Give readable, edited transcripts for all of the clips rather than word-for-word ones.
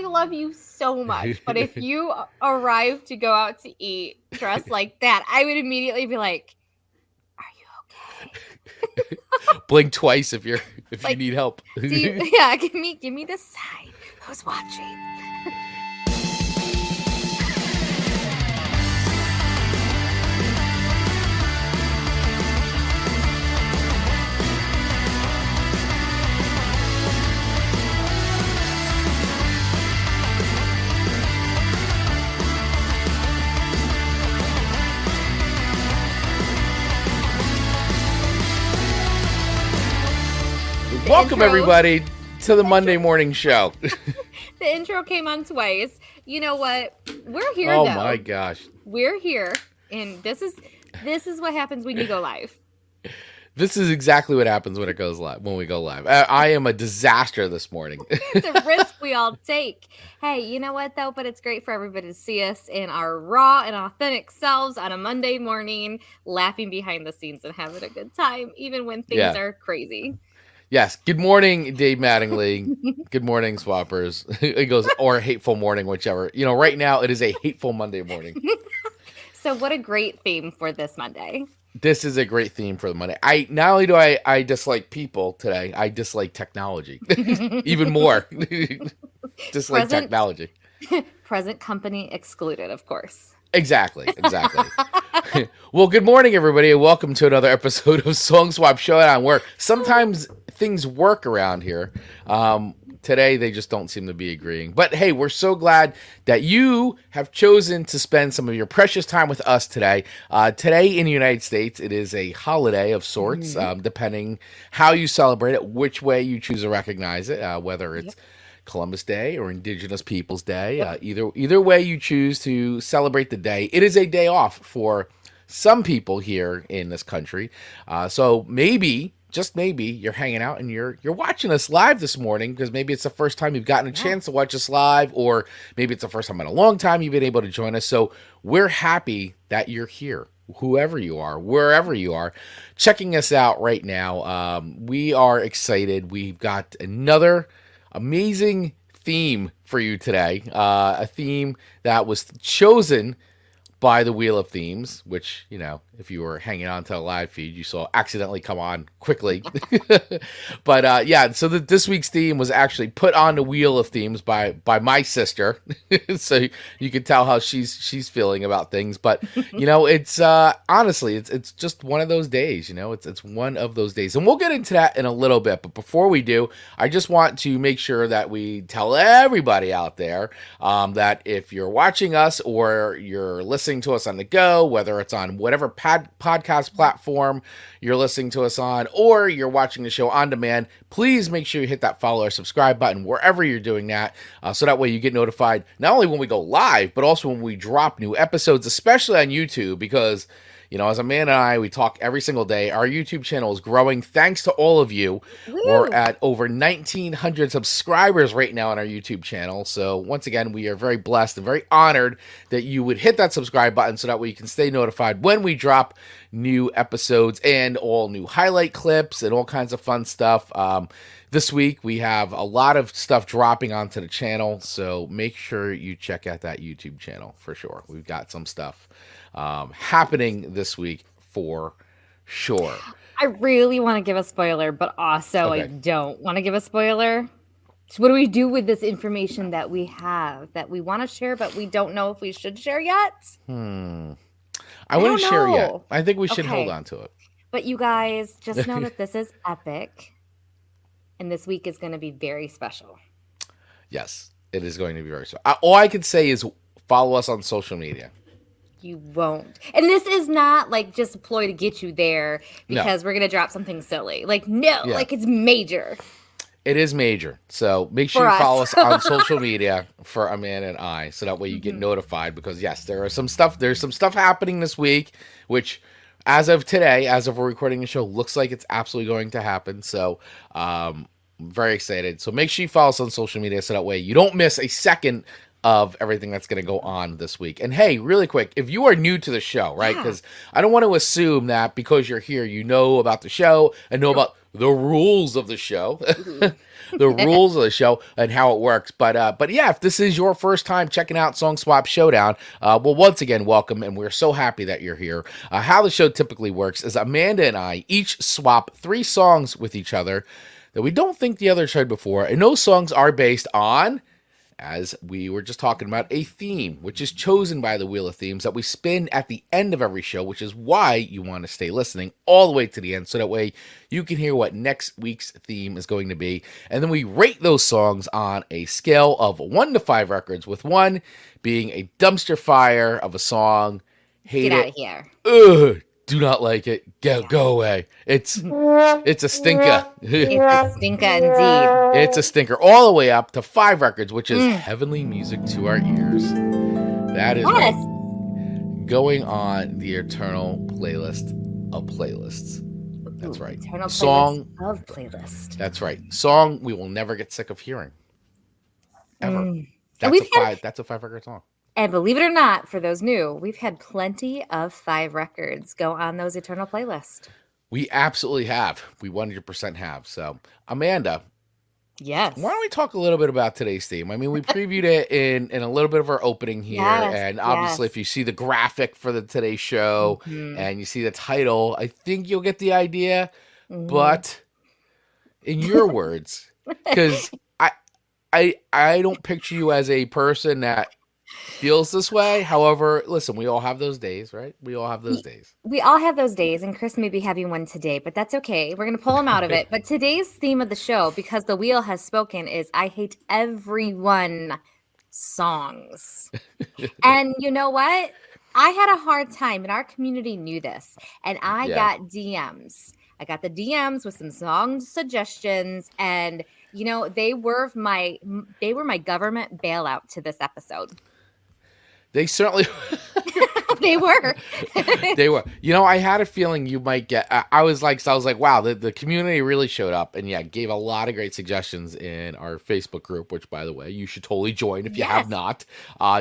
I love you so much, but if you arrive to go out to eat dressed like that, I would immediately be like, "Are you okay?" Blink twice if you Like, need help. yeah, give me the sign. Who's watching? Welcome everybody to the Monday morning show. The intro came on twice. You know what? We're here Oh though. my gosh. We're here, and this is what happens when you go live. This is exactly what happens when we go live. I am a disaster this morning. It's a risk we all take. Hey, you know what though? But it's great for everybody to see us in our raw and authentic selves on a Monday morning, laughing behind the scenes and having a good time, even when things are crazy. Yes. Good morning, Dave Mattingly. Good morning, Swappers. It goes, or hateful morning, whichever. You know, right now it is a hateful Monday morning. So what a great theme for this Monday. This is a great theme for the Monday. Not only do I dislike people today, I dislike technology even more. Dislike technology. Present company excluded, of course. Exactly. Well, good morning, everybody, and welcome to another episode of Song Swap Showdown, where sometimes things work around here. Today, they just don't seem to be agreeing. But hey, we're so glad that you have chosen to spend some of your precious time with us today. Today in the United States, it is a holiday of sorts, depending how you celebrate it, which way you choose to recognize it, whether it's Columbus Day or Indigenous Peoples Day. Either way you choose to celebrate the day, it is a day off for some people here in this country. So maybe, just maybe, you're hanging out and you're watching us live this morning because maybe it's the first time you've gotten a chance to watch us live, or maybe it's the first time in a long time you've been able to join us. So we're happy that you're here. Whoever you are, wherever you are, checking us out right now. We are excited. We've got another amazing theme for you today. A theme that was chosen by the Wheel of Themes, which, you know, if you were hanging on to a live feed, you saw accidentally come on quickly. But so this week's theme was actually put on the Wheel of Themes by my sister. So you can tell how she's feeling about things. But, you know, it's honestly, it's just one of those days, you know, it's one of those days. And we'll get into that in a little bit. But before we do, I just want to make sure that we tell everybody out there that if you're watching us or you're listening to us on the go, whether it's on whatever podcast platform you're listening to us on, or you're watching the show on demand, please make sure you hit that follow or subscribe button wherever you're doing that, so that way you get notified not only when we go live, but also when we drop new episodes, especially on YouTube, because, you know, as Amanda and I, we talk every single day. Our YouTube channel is growing thanks to all of you. Woo! We're at over 1,900 subscribers right now on our YouTube channel. So once again, we are very blessed and very honored that you would hit that subscribe button so that way you can stay notified when we drop new episodes and all new highlight clips and all kinds of fun stuff. This week, we have a lot of stuff dropping onto the channel, so make sure you check out that YouTube channel for sure. We've got some stuff happening this week for sure. I really want to give a spoiler, but also I don't want to give a spoiler. So what do we do with this information that we have that we want to share, but we don't know if we should share yet? I wouldn't share yet. I think we should hold on to it. But you guys just know that this is epic, and this week is going to be very special. Yes, it is going to be very special. All I can say is follow us on social media. You won't. And this is not like just a ploy to get you there because we're going to drop something silly. Like, like it's major. It is major. So make sure you follow us on social media for Amanda and I, so that way you get notified, because yes, there's some stuff happening this week, which as of today, as of we're recording the show, looks like it's absolutely going to happen. So I'm very excited. So make sure you follow us on social media so that way you don't miss a second of everything that's going to go on this week. And hey, really quick, if you are new to the show, right? Because I don't want to assume that because you're here, you know about the show and know about the rules of the show, the rules of the show and how it works. But yeah, if this is your first time checking out Song Swap Showdown, well, once again, welcome, and we're so happy that you're here. How the show typically works is Amanda and I each swap 3 songs with each other that we don't think the other heard before, and those songs are based on, as we were just talking about, a theme, which is chosen by the Wheel of Themes that we spin at the end of every show, which is why you want to stay listening all the way to the end, so that way you can hear what next week's theme is going to be. And then we rate those songs on a scale of 1 to 5 records, with 1 being a dumpster fire of a song. Hate Get it. out of here. Ugh, do not like it. Go away. It's a stinker. It's a stinker indeed. It's a stinker, all the way up to 5 records, which is heavenly music to our ears. That is right. Going on the eternal playlist of playlists. That's right. Eternal song of playlist. That's right. Song we will never get sick of hearing. Ever. That's a 5 record song. And believe it or not, for those new, we've had plenty of 5 records go on those eternal playlists. We absolutely have. We 100% have. So, Amanda. Yes. Why don't we talk a little bit about today's theme? I mean, we previewed it in a little bit of our opening here. Yes, and obviously, if you see the graphic for the today's show and you see the title, I think you'll get the idea. But in your words, because I don't picture you as a person that feels this way. However, listen, we all have those days, right? We all have those days. We all have those days, and Chris may be having one today, but that's okay. We're going to pull him out of it. But today's theme of the show, because the wheel has spoken, is I hate everyone songs. And you know what? I had a hard time, and our community knew this, and I got DMs. I got the DMs with some song suggestions, and you know, they were my government bailout to this episode. They certainly they were. They were. You know, I had a feeling you might get. I was like, wow, the community really showed up, and gave a lot of great suggestions in our Facebook group. Which, by the way, you should totally join if you have not.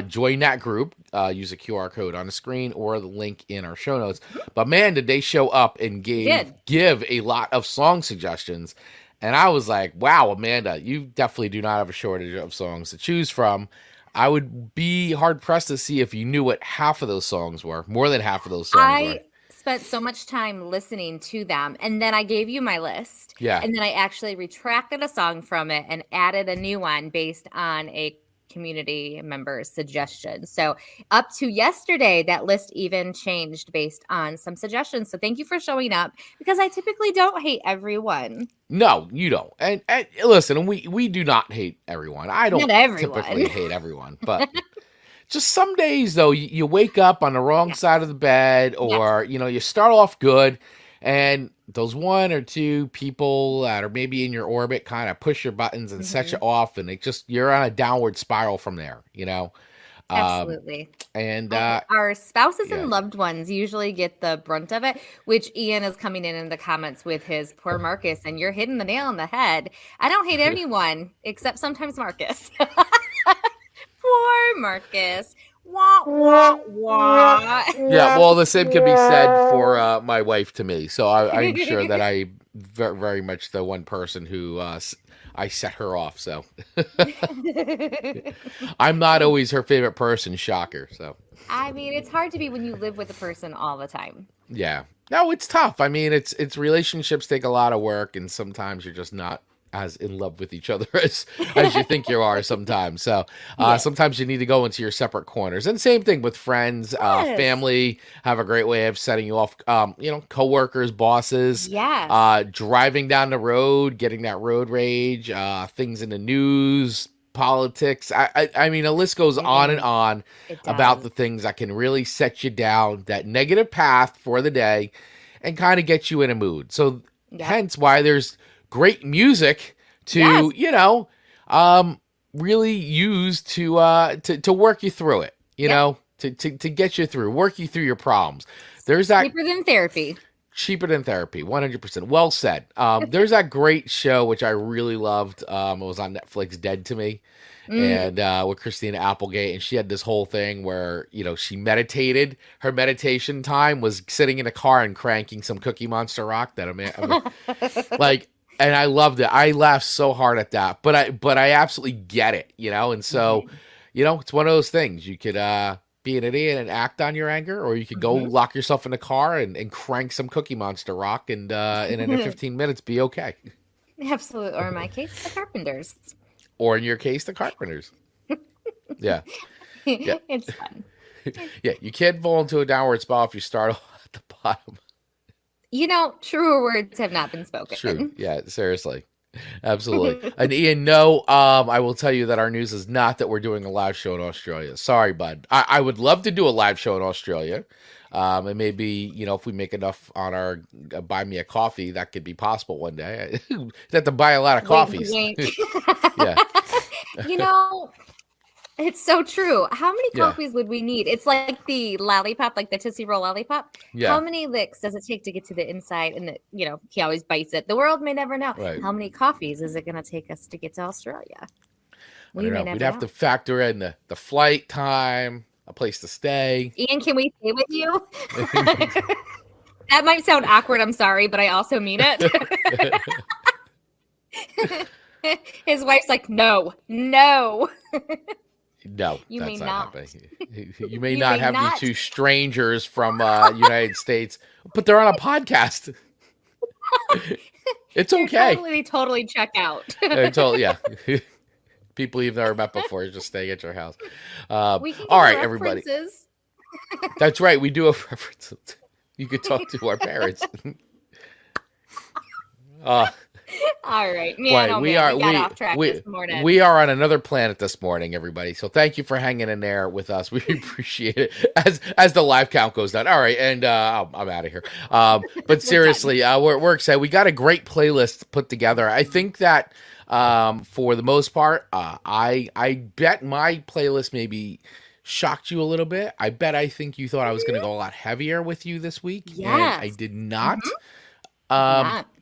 Join that group. Use a QR code on the screen or the link in our show notes. But man, did they show up and give a lot of song suggestions. And I was like, wow, Amanda, you definitely do not have a shortage of songs to choose from. I would be hard-pressed to see if you knew what half of those songs were, more than half of those songs were. I spent so much time listening to them, and then I gave you my list. Yeah. And then I actually retracted a song from it and added a new one based on a community member's suggestion. So up to yesterday, that list even changed based on some suggestions. So thank you for showing up, because I typically don't hate everyone. No, you don't. And listen, we do not hate everyone. I don't typically hate everyone, but just some days though, you wake up on the wrong side of the bed, or you start off good, and those 1 or 2 people that are maybe in your orbit kind of push your buttons and set you off, and you're on a downward spiral from there, Absolutely. And our spouses and loved ones usually get the brunt of it, which Ian is coming in the comments with his poor Marcus, and you're hitting the nail on the head. I don't hate anyone except sometimes Marcus. Poor Marcus. Wah, wah, wah. Yeah, well, the same can be said for my wife to me. So I'm sure that I very, very much the one person who I set her off. So I'm not always her favorite person. Shocker. So I mean, it's hard to be when you live with a person all the time. Yeah. No, it's tough. I mean, it's relationships take a lot of work, and sometimes you're just not as in love with each other as you think you are sometimes. So sometimes you need to go into your separate corners. And same thing with friends, family have a great way of setting you off, coworkers, bosses, driving down the road, getting that road rage, things in the news, politics. I mean, a list goes on and on about the things that can really set you down that negative path for the day and kind of get you in a mood. So hence why there's great music to, really use to work you through it, to get you through, work you through your problems. There's that cheaper than therapy. Cheaper than therapy, 100%. Well said. There's that great show which I really loved. It was on Netflix, Dead to Me, and with Christina Applegate, and she had this whole thing where she meditated. Her meditation time was sitting in a car and cranking some Cookie Monster rock. That like and I loved it. I laughed so hard at that, but I absolutely get it, and so, it's one of those things. You could be an idiot and act on your anger, or you could go lock yourself in the car and crank some Cookie Monster rock, and in 15 minutes be okay. Absolutely. Or in my case, the Carpenters. Or in your case, the Carpenters. Yeah. Yeah. It's fun. Yeah. You can't fall into a downward spiral if you start off at the bottom. Truer words have not been spoken. True. Yeah, seriously. Absolutely. And Ian, no, I will tell you that our news is not that we're doing a live show in Australia. Sorry, bud. I would love to do a live show in Australia. And maybe, if we make enough on our buy me a coffee, that could be possible one day. You have to buy a lot of coffees. Wink, wink. Yeah. It's so true. How many coffees would we need? It's like the lollipop, like the Tootsie Roll lollipop. Yeah. How many licks does it take to get to the inside? And, he always bites it. The world may never know. Right. How many coffees is it going to take us to get to Australia? We'd have to factor in the flight time, a place to stay. Ian, can we stay with you? That might sound awkward. I'm sorry, but I also mean it. His wife's like, no. No, you may not. You may not have these two strangers from United States, but they're on a podcast. It's okay. They totally check out. Yeah. People you've never met before just staying at your house. All right, everybody. That's right. We do have references. You could talk to our parents. All right, man. We got off track this morning. We are on another planet this morning, everybody. So thank you for hanging in there with us. We appreciate it as the live count goes down. All right, and I'm out of here. But seriously, we're excited. We got a great playlist put together. I think that for the most part, I bet my playlist maybe shocked you a little bit. I think you thought I was going to go a lot heavier with you this week. Yeah, and I did not.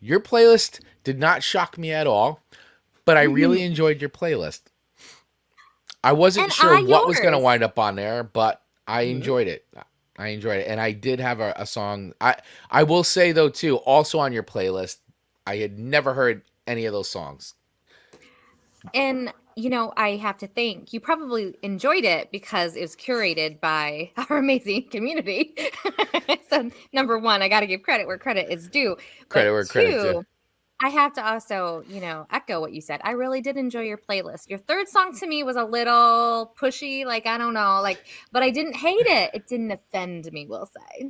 Your playlist did not shock me at all, but I really enjoyed your playlist. I wasn't sure what was going to wind up on there, but I enjoyed it. And I did have a song. I will say, though, too, also on your playlist, I had never heard any of those songs. And, I have to think you probably enjoyed it because it was curated by our amazing community. So, number one, I got to give credit where credit is due. Credit where credit is due. I have to also, echo what you said. I really did enjoy your playlist. Your third song to me was a little pushy, I don't know, but I didn't hate it. It didn't offend me, we'll say.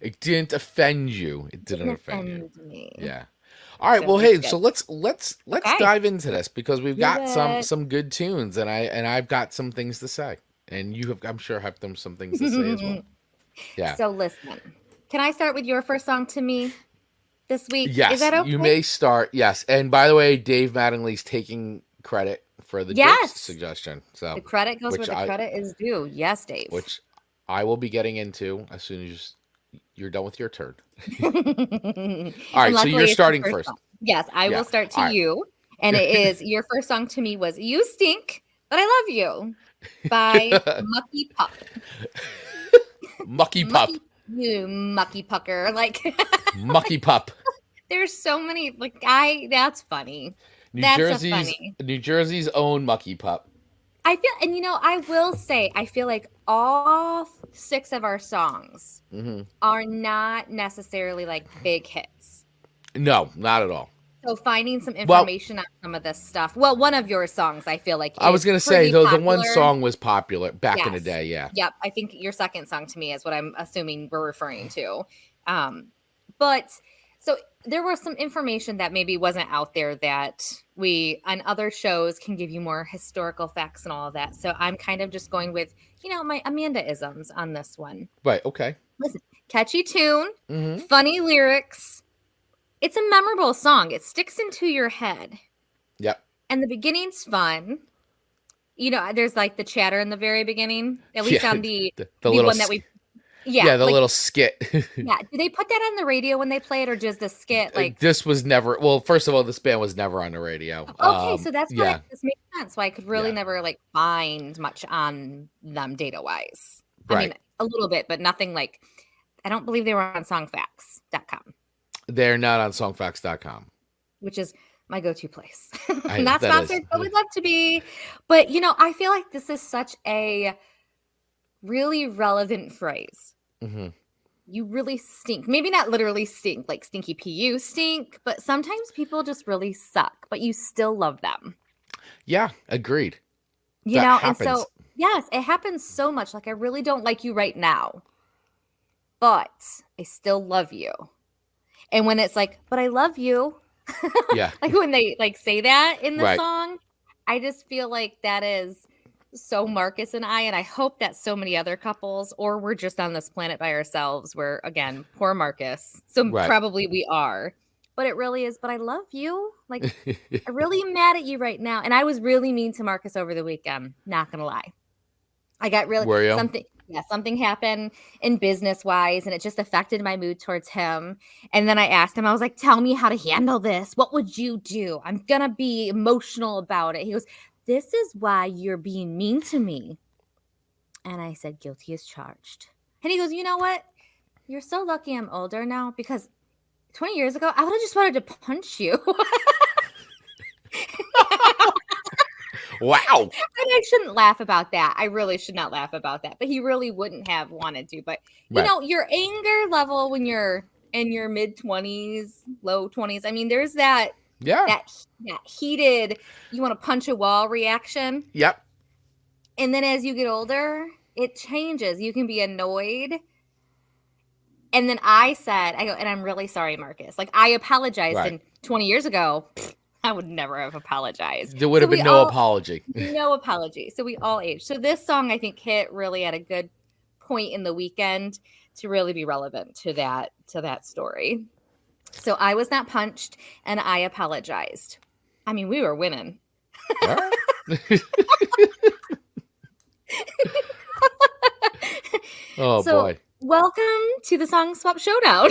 It didn't offend you. It didn't offend me. Yeah. All right. Well, hey, so let's dive into this because we've got some good tunes, and I've got some things to say, and you I'm sure have some things to say as well. Yeah. So listen, can I start with your first song to me this week? Yes. Is that okay? You may start. Yes. And by the way, Dave Mattingly's taking credit for the Dierks suggestion. So the credit goes where the credit is due. Yes, Dave. Which I will be getting into as soon as you're done with your turn. All right, so you're starting first. Yes, I will start to you. And it is, your first song to me was You Stink, But I Love You by Mucky Pup. Mucky Pup. You mucky pucker. Mucky Pup. There's so many, that's funny. New Jersey's own Mucky Pup. I feel, and I will say, I feel like all 6 of our songs are not necessarily big hits. No, not at all. So finding some information on some of this stuff. Well, one of your songs, I feel like I was going to say, though, the one song was popular back in the day, yeah. Yep, I think your second song to me is what I'm assuming we're referring to. But so there was some information that maybe wasn't out there that we on other shows can give you more historical facts and all of that. So I'm kind of just going with, my Amanda-isms on this one. Right. Okay. Listen, catchy tune, funny lyrics. It's a memorable song. It sticks into your head. Yep. And the beginning's fun. There's the chatter in the very beginning, at least on the one that we. Yeah, the little skit. Yeah, do they put that on the radio when they play it, or just the skit? This was never. Well, first of all, this band was never on the radio. Okay, so that's why this makes sense. Why I could really never find much on them data wise. Right. I mean, a little bit, but nothing I don't believe they were on songfacts.com. They're not on songfacts.com. which is my go-to place. I Not that is. sponsored, but we'd love to be. But I feel like this is such a really relevant phrase. Mhm. You really stink. Maybe not literally stink, like stinky PU stink, but sometimes people just really suck, but you still love them. Yeah, agreed. That And happens. so, yes, it happens so much. Like, I really don't like you right now, but I still love you. And when it's like, but I love you, Yeah. like when they like say that in the Right. song, I just feel like that is so Marcus and I hope that so many other couples, or we're just on this planet by ourselves, where again, poor Marcus. So Right. probably we are. But it really is, but I love you. Like, I really am mad at you right now. And I was really mean to Marcus over the weekend, not gonna lie. I got really Were you? something happened in business wise, and it just affected my mood towards him. And then I asked him, I was like, tell me how to handle this. What would you do? I'm gonna be emotional about it. He goes, this is why you're being mean to me. And I said, guilty as charged. And he goes, you know what? You're so lucky I'm older now, because 20 years ago, I would have just wanted to punch you. Wow. And I shouldn't laugh about that. I really should not laugh about that. But he really wouldn't have wanted to. But Right. your anger level when you're in your mid 20s, low 20s. I mean, there's that Yeah. that heated, you want to punch a wall reaction. Yep. And then as you get older, it changes. You can be annoyed. And then I go, and I'm really sorry, Marcus. Like, I apologized. Right. And 20 years ago, I would never have apologized. There would have been no apology. No apology. So we all aged. So this song, I think, hit really at a good point in the weekend to really be relevant to that story. So I was not punched, and I apologized. I mean, we were winning. All right. Oh, So boy. welcome to the Song Swap Showdown.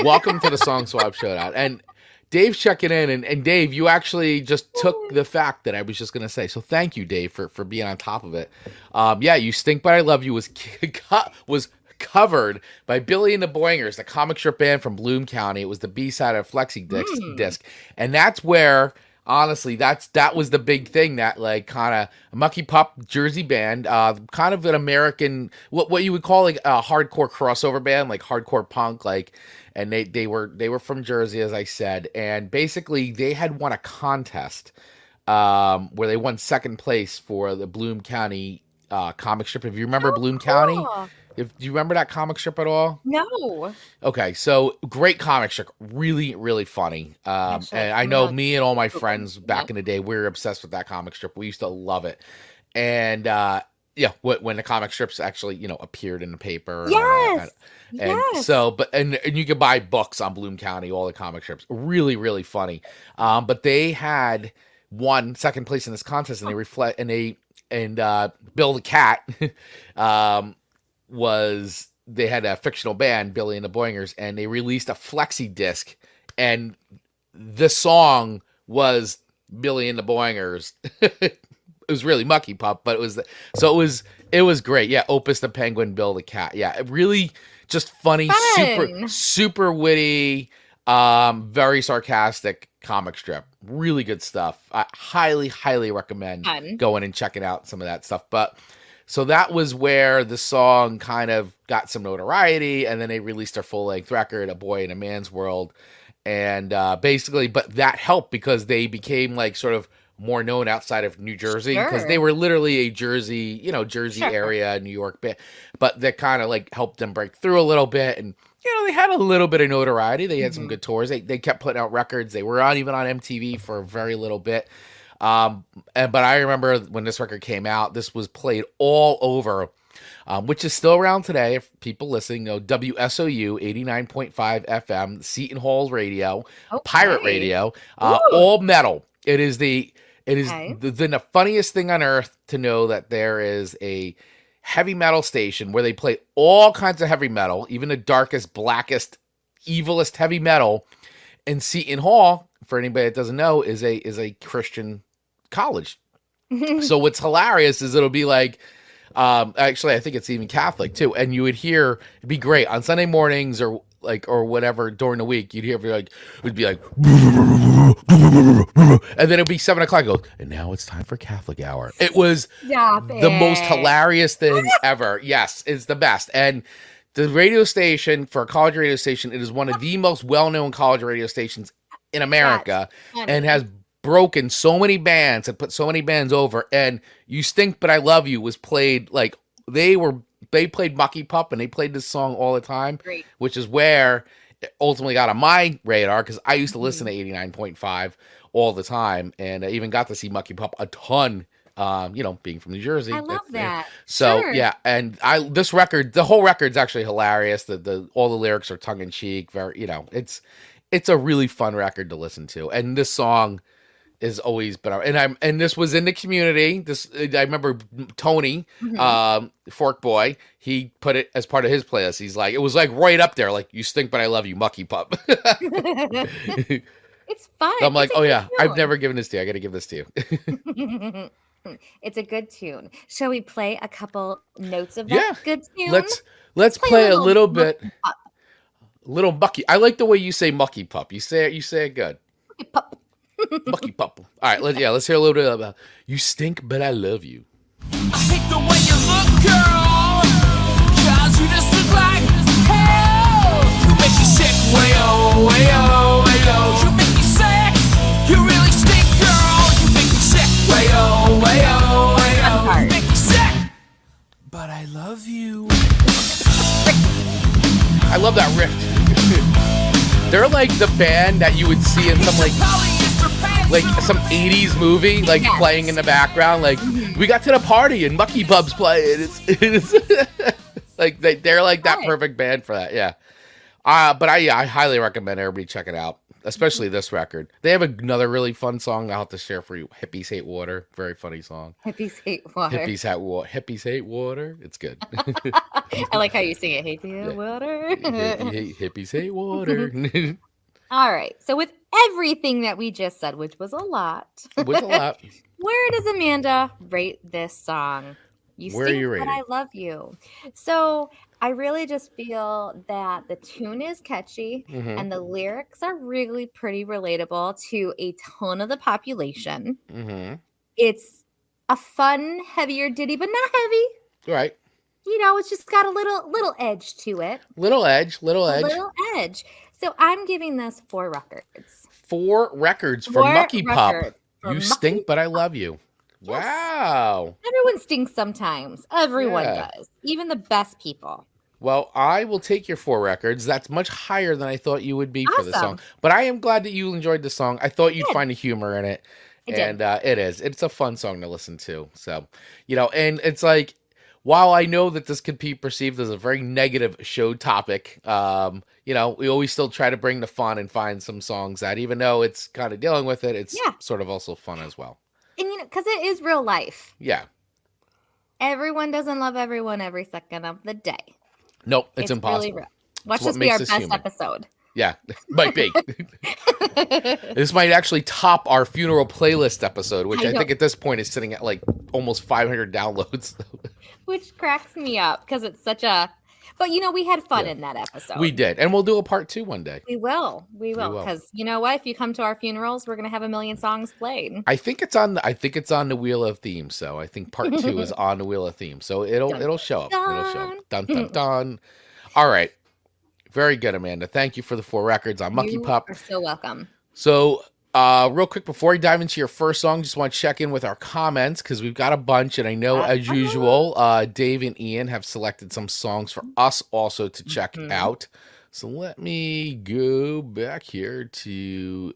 Welcome to the Song Swap Showdown. And Dave's checking in. And Dave, you actually just took the fact that I was just going to say. So thank you, Dave, for being on top of it. Yeah, You Stink But I Love You was covered by Billy and the Boingers, the comic strip band from Bloom County. It was the B-side of Flexi disc. And that's where, honestly, that was the big thing, that like kind of Mucky Pup Jersey band, kind of an American, what you would call like a hardcore crossover band, like hardcore punk, like, and they were from Jersey, as I said, and basically they had won a contest where they won second place for the Bloom County comic strip. If you remember Bloom County, do you remember that comic strip at all? No. Okay, so great comic strip, really, really funny. And I know me and all my friends back in the day, we were obsessed with that comic strip. We used to love it. And yeah, when the comic strips actually, appeared in the paper. And Yes. all that. And so, and you could buy books on Bloom County, all the comic strips, really, really funny. But they had won second place in this contest, and Bill the Cat they had a fictional band, Billy and the Boingers, and they released a flexi disc, and the song was Billy and the Boingers. It was really Mucky Pup, but it was great. Yeah, Opus the Penguin, Bill the Cat. Yeah, really just funny, super witty, very sarcastic comic strip. Really good stuff. I highly recommend going and checking out some of that stuff. But so that was where the song kind of got some notoriety, and then they released their full-length record, A Boy in a Man's World. And basically, but that helped because they became like sort of more known outside of New Jersey, because they were literally a Jersey area, New York bit, but that kind of like helped them break through a little bit. And, they had a little bit of notoriety. They had some good tours. They kept putting out records. They were even on MTV for a very little bit. But I remember when this record came out, this was played all over, which is still around today. If people listening know, WSOU 89.5 FM, Seton Hall Radio, pirate radio, all metal. It is the funniest thing on earth to know that there is a heavy metal station where they play all kinds of heavy metal, even the darkest, blackest, evilest heavy metal. And Seton Hall, for anybody that doesn't know, is a Christian college. So what's hilarious is it'll be like, actually, I think it's even Catholic too. And you would hear, it'd be great on Sunday mornings or whatever during the week. You'd hear it'd be like, and then it'd be 7 o'clock. Goes, and now it's time for Catholic hour. It was Stop the most it. hilarious thing ever. Yes, it's the best. And the radio station, for a college radio station, it is one of the most well-known college radio stations in America, and has broken so many bands and put so many bands over. And You Stink But I Love You was played, like, they played Mucky Pup, and they played this song all the time. Great. Which is where it ultimately got on my radar, because I used to listen to 89.5 all the time, and I even got to see Mucky Pup a ton, being from New Jersey. I love that. So Sure. yeah, and this record, the whole record's actually hilarious. All the lyrics are tongue in cheek. Very, it's a really fun record to listen to, and this song is always been. And this was in the community. I remember Tony, Fork Boy. He put it as part of his playlist. He's like, it was like right up there. Like, You Stink But I Love You, Mucky Pup. It's fun. I'm like, It's oh yeah, tune. I've never given this to you. I got to give this to you. It's a good tune. Shall we play a couple notes of that good tune? Let's play a little bit. Pup. Little Mucky. I like the way you say Mucky Pup. You say it good. Mucky Pup. Mucky Pup. All right, let's hear a little bit about You Stink But I Love You. I hate the way you look, girl, 'cause you just look like hell. You make me sick, way-oh, way-oh, way-oh. You make me sick, you really stink, girl. You make me sick, way-oh, way-oh, way-oh. You make me sick, but I love you. I love that riff. They're like the band that you would see in some like some 80s movie, like playing in the background. Like, we got to the party and Mucky Pup's playing. It's like they're like that perfect band for that. Yeah. But I highly recommend everybody check it out, especially this record. They have another really fun song I'll have to share for you. Hippies Hate Water. Very funny song. Hippies hate water. Hippies hate water. It's good. I like how you sing it. Hate water. Hippies hate water. All right. So with everything that we just said, which was a lot, where does Amanda rate this song? Where are you rating? But I love you. So I really just feel that the tune is catchy and the lyrics are really pretty relatable to a ton of the population. It's a fun, heavier ditty, but not heavy. Right. It's just got a little edge to it. Little edge. So I'm giving this 4 records. 4 records for Mucky Pup. You Stink But I Love You. Yes. Wow. Everyone stinks sometimes. Everyone does. Even the best people. Well, I will take your 4 records. That's much higher than I thought you would be for the song. But I am glad that you enjoyed the song. I thought you'd find a humor in it. And it is. It's a fun song to listen to. So, and it's like, while I know that this could be perceived as a very negative show topic, we always still try to bring the fun and find some songs that, even though it's kind of dealing with it, it's sort of also fun as well. And, because it is real life. Yeah. Everyone doesn't love everyone every second of the day. Nope, it's impossible. Really real. Watch this be our best episode. Yeah, might be. This might actually top our funeral playlist episode, which I think at this point is sitting at like almost 500 downloads. Which cracks me up because it's such a... But, we had fun in that episode. We did. And we'll do a part 2 one day. We will. Because you know what? If you come to our funerals, we're going to have 1 million songs played. I think it's on the Wheel of Theme. So I think part 2 is on the Wheel of Theme. So it'll show up. It'll show up. Dun, dun, dun. All right. Very good, Amanda. Thank you for the 4 records on Mucky Pup. You're so welcome. So, real quick, before we dive into your first song, just want to check in with our comments because we've got a bunch. And I know, as usual, Dave and Ian have selected some songs for us also to check out. So let me go back here to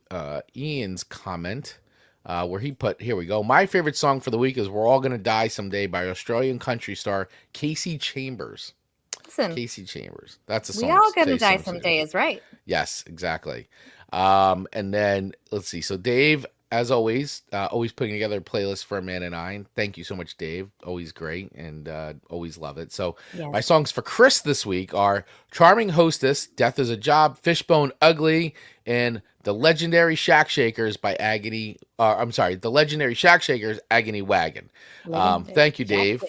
Ian's comment where he put, here we go. My favorite song for the week is We're All Gonna Die Someday by Australian country star Casey Chambers. Casey Chambers. That's a song. We all gonna die someday is right. Yes, exactly. And then let's see. So Dave, as always putting together a playlist for Amanda and I. Thank you so much, Dave. Always great and always love it. So my songs for Chris this week are Charming Hostess, Death is a Job, Fishbone Ugly, and The Legendary Shack Shakers by Agony. The Legendary Shack Shakers, Agony Wagon. Thank you, Dave.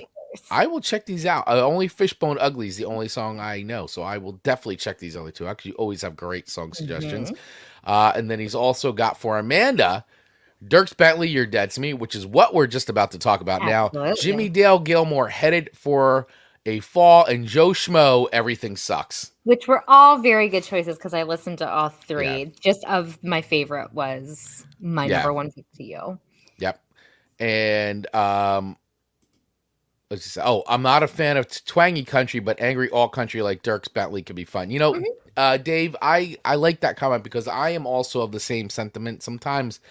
I will check these out. Only Fishbone Ugly is the only song I know, so I will definitely check these other two. Actually, you always have great song suggestions. And then he's also got for Amanda, Dierks Bentley, You're Dead to Me, which is what we're just about to talk about now. Jimmy Dale Gilmore, Headed for a Fall, and Joe Schmo, Everything Sucks. Which were all very good choices because I listened to all three. Just of my favorite was my number one pick to you. Yep. And let's just say, I'm not a fan of twangy country, but angry all country like Dierks Bentley could be fun. You know, Dave, I like that comment because I am also of the same sentiment. Sometimes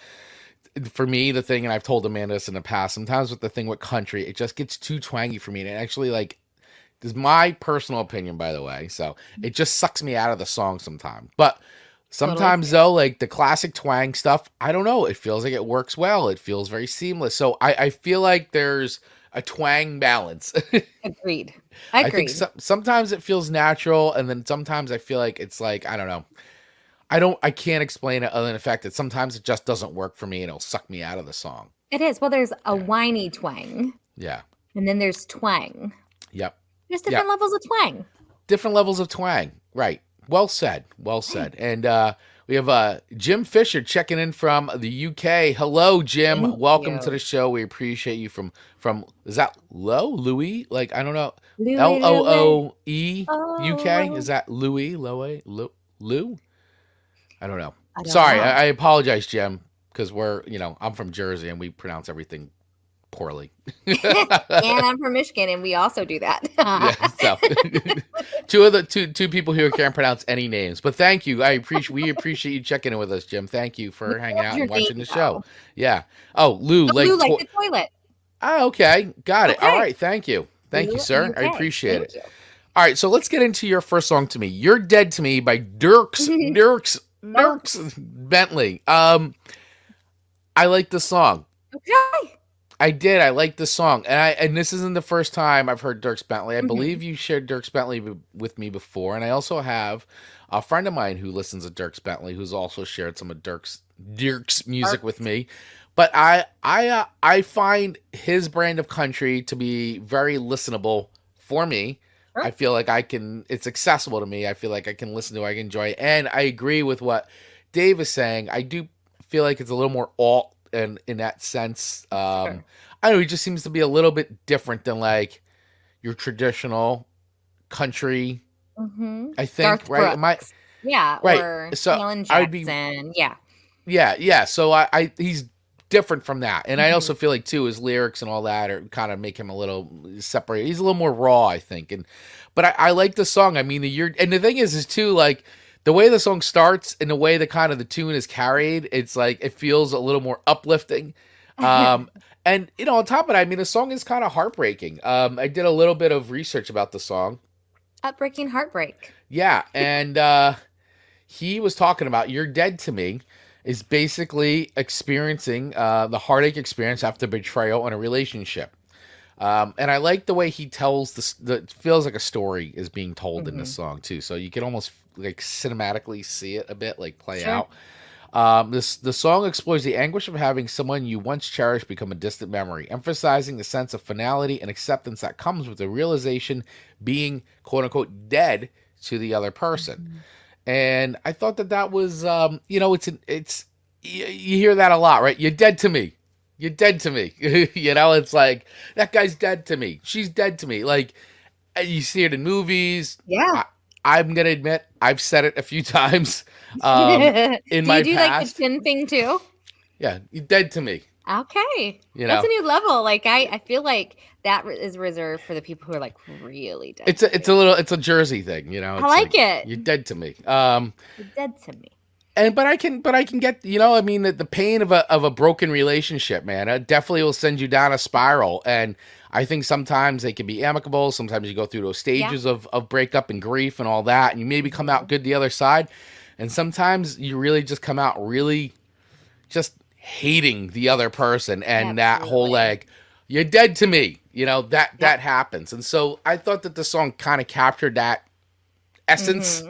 for me, the thing, and I've told Amanda this in the past, sometimes with the thing with country, it just gets too twangy for me. And it actually, like, this is my personal opinion, by the way. So it just sucks me out of the song sometimes. But sometimes, though, like the classic twang stuff, I don't know. It feels like it works well. It feels very seamless. So I feel like there's a twang balance. Agreed. I think sometimes it feels natural. And then sometimes I feel like it's like, I don't know. I can't explain it other than the fact that sometimes it just doesn't work for me and it'll suck me out of the song. It is. Well, there's a whiny twang. Yeah. And then there's twang. Yep. There's different levels of twang. Different levels of twang. Right. Well said. Well said. And we have Jim Fisher checking in from the UK. Hello, Jim. Welcome to the show. We appreciate you from is that Louis? Like, I don't know. Looe UK? Is that Louis? Lou? I don't know. Sorry, I apologize, Jim, because I'm from Jersey and we pronounce everything poorly. And I'm from Michigan and we also do that. Two people who can't pronounce any names. But thank you. We appreciate you checking in with us, Jim. Thank you for hanging out and watching the show. Yeah. Oh, Lou, like the toilet. Oh, okay. Got it. Okay. All right. Thank you. Thank you, sir. Okay. I appreciate it. All right. So let's get into your first song to me. You're Dead to Me by Dierks Bentley. I like the song. Okay. I did. I like the song, and this isn't the first time I've heard Dierks Bentley. I believe you shared Dierks Bentley with me before, and I also have a friend of mine who listens to Dierks Bentley, who's also shared some of Dierks music with me. But I find his brand of country to be very listenable for me. Sure. I feel like it's accessible to me. I feel like I can listen to it, I can enjoy it, and I agree with what Dave is saying. I do feel like it's a little more alt. And in that sense, I don't know, it just seems to be a little bit different than like your traditional country. I think, Garth right? Brooks. Right. Or so Alan Jackson. Yeah. So he's different from that, and I also feel like too his lyrics and all that are kind of make him a little separate. He's a little more raw, I think. But I like the song. I mean, and the thing is too like. The way the song starts and the way the kind of the tune is carried, it's like it feels a little more uplifting. And on top of that, I mean, the song is kind of heartbreaking. I did a little bit of research about the song. Upbreaking heartbreak. Yeah, and he was talking about You're Dead to Me is basically experiencing the heartache experience after betrayal in a relationship. And I like the way he tells it feels like a story is being told in this song too. So you can almost like cinematically see it a bit like play out. The song explores the anguish of having someone you once cherished become a distant memory, emphasizing the sense of finality and acceptance that comes with the realization being quote unquote dead to the other person. And I thought that was, it's you hear that a lot, right? You're dead to me. You're dead to me. It's like, that guy's dead to me. She's dead to me. Like, you see it in movies. Yeah. I'm going to admit, I've said it a few times in my past. Do you do like the chin thing too? Yeah, you're dead to me. Okay. That's a new level. Like, I feel like that is reserved for the people who are like really dead. It's a Jersey thing, I like it. You're dead to me. You're dead to me. But I can get, the pain of a broken relationship, man, it definitely will send you down a spiral. And I think sometimes they can be amicable. Sometimes you go through those stages of breakup and grief and all that, and you maybe come out good the other side. And sometimes you really just come out really just hating the other person. And that whole like, you're dead to me, that happens. And so I thought that the song kind of captured that essence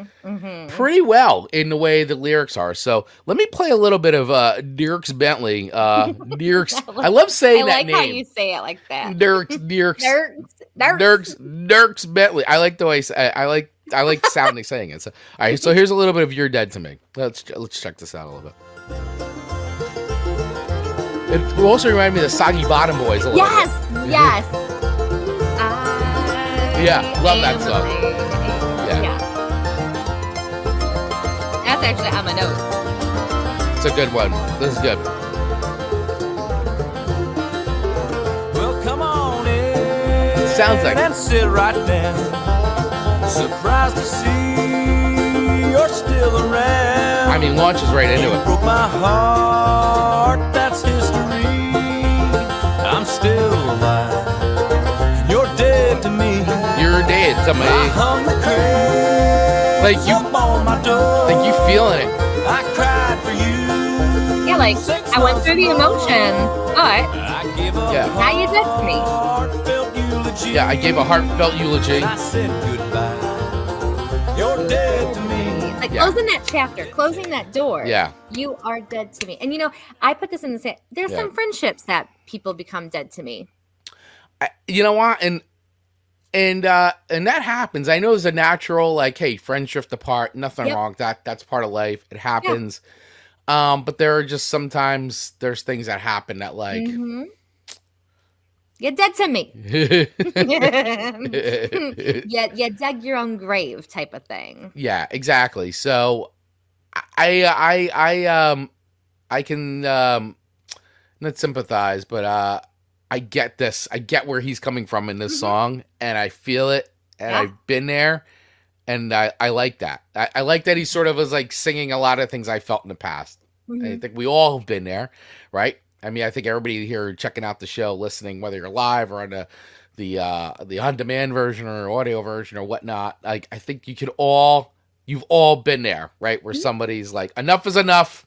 pretty well in the way the lyrics are. So let me play a little bit of Dierks Bentley. Dierks, I love saying that name. I like how you say it like that. Dierks. Bentley. I like the way I like sounding saying it. So all right, so here's a little bit of "You're Dead to Me." Let's check this out a little bit. It also reminded me of the Soggy Bottom Boys a little bit. Yes. Yeah, love that song. Yeah. That's actually on my notes. It's a good one. This is good. Well, come on in. Sounds like and sit right down. Surprised to see you're still around. I mean, launches right into You it. broke my heart, that's history. I'm still alive. You're dead to me. You're dead to me. I hung the crest Like you, up on my door. like you feeling it. I cried for you. Yeah, like I went through the emotion, but I gave a Yeah. now you're dead to me. heartfelt eulogy. Yeah, I gave a heartfelt eulogy. And I said goodbye. You're dead to me. Like Yeah. closing that door. Yeah. You are dead to me. And I put this in the same. There's Yeah. some friendships that people become dead to me. You know what? And that happens. I know it's a natural, like, hey, friends drift apart. Nothing Yep. wrong. That's part of life. It happens. But there are just sometimes there's things that happen that like You're dead to me. yeah, You dug your own grave type of thing. exactly. So I can not sympathize, but I get this. I get where he's coming from in this song, and I feel it, and Yeah. I've been there, and I like that. I like that he sort of was like singing a lot of things I felt in the past. I think we all have been there, right? I mean, I think everybody here checking out the show, listening, whether you're live or on the on-demand version or audio version or whatnot, like I think you've all been there, right? Where somebody's like, enough is enough.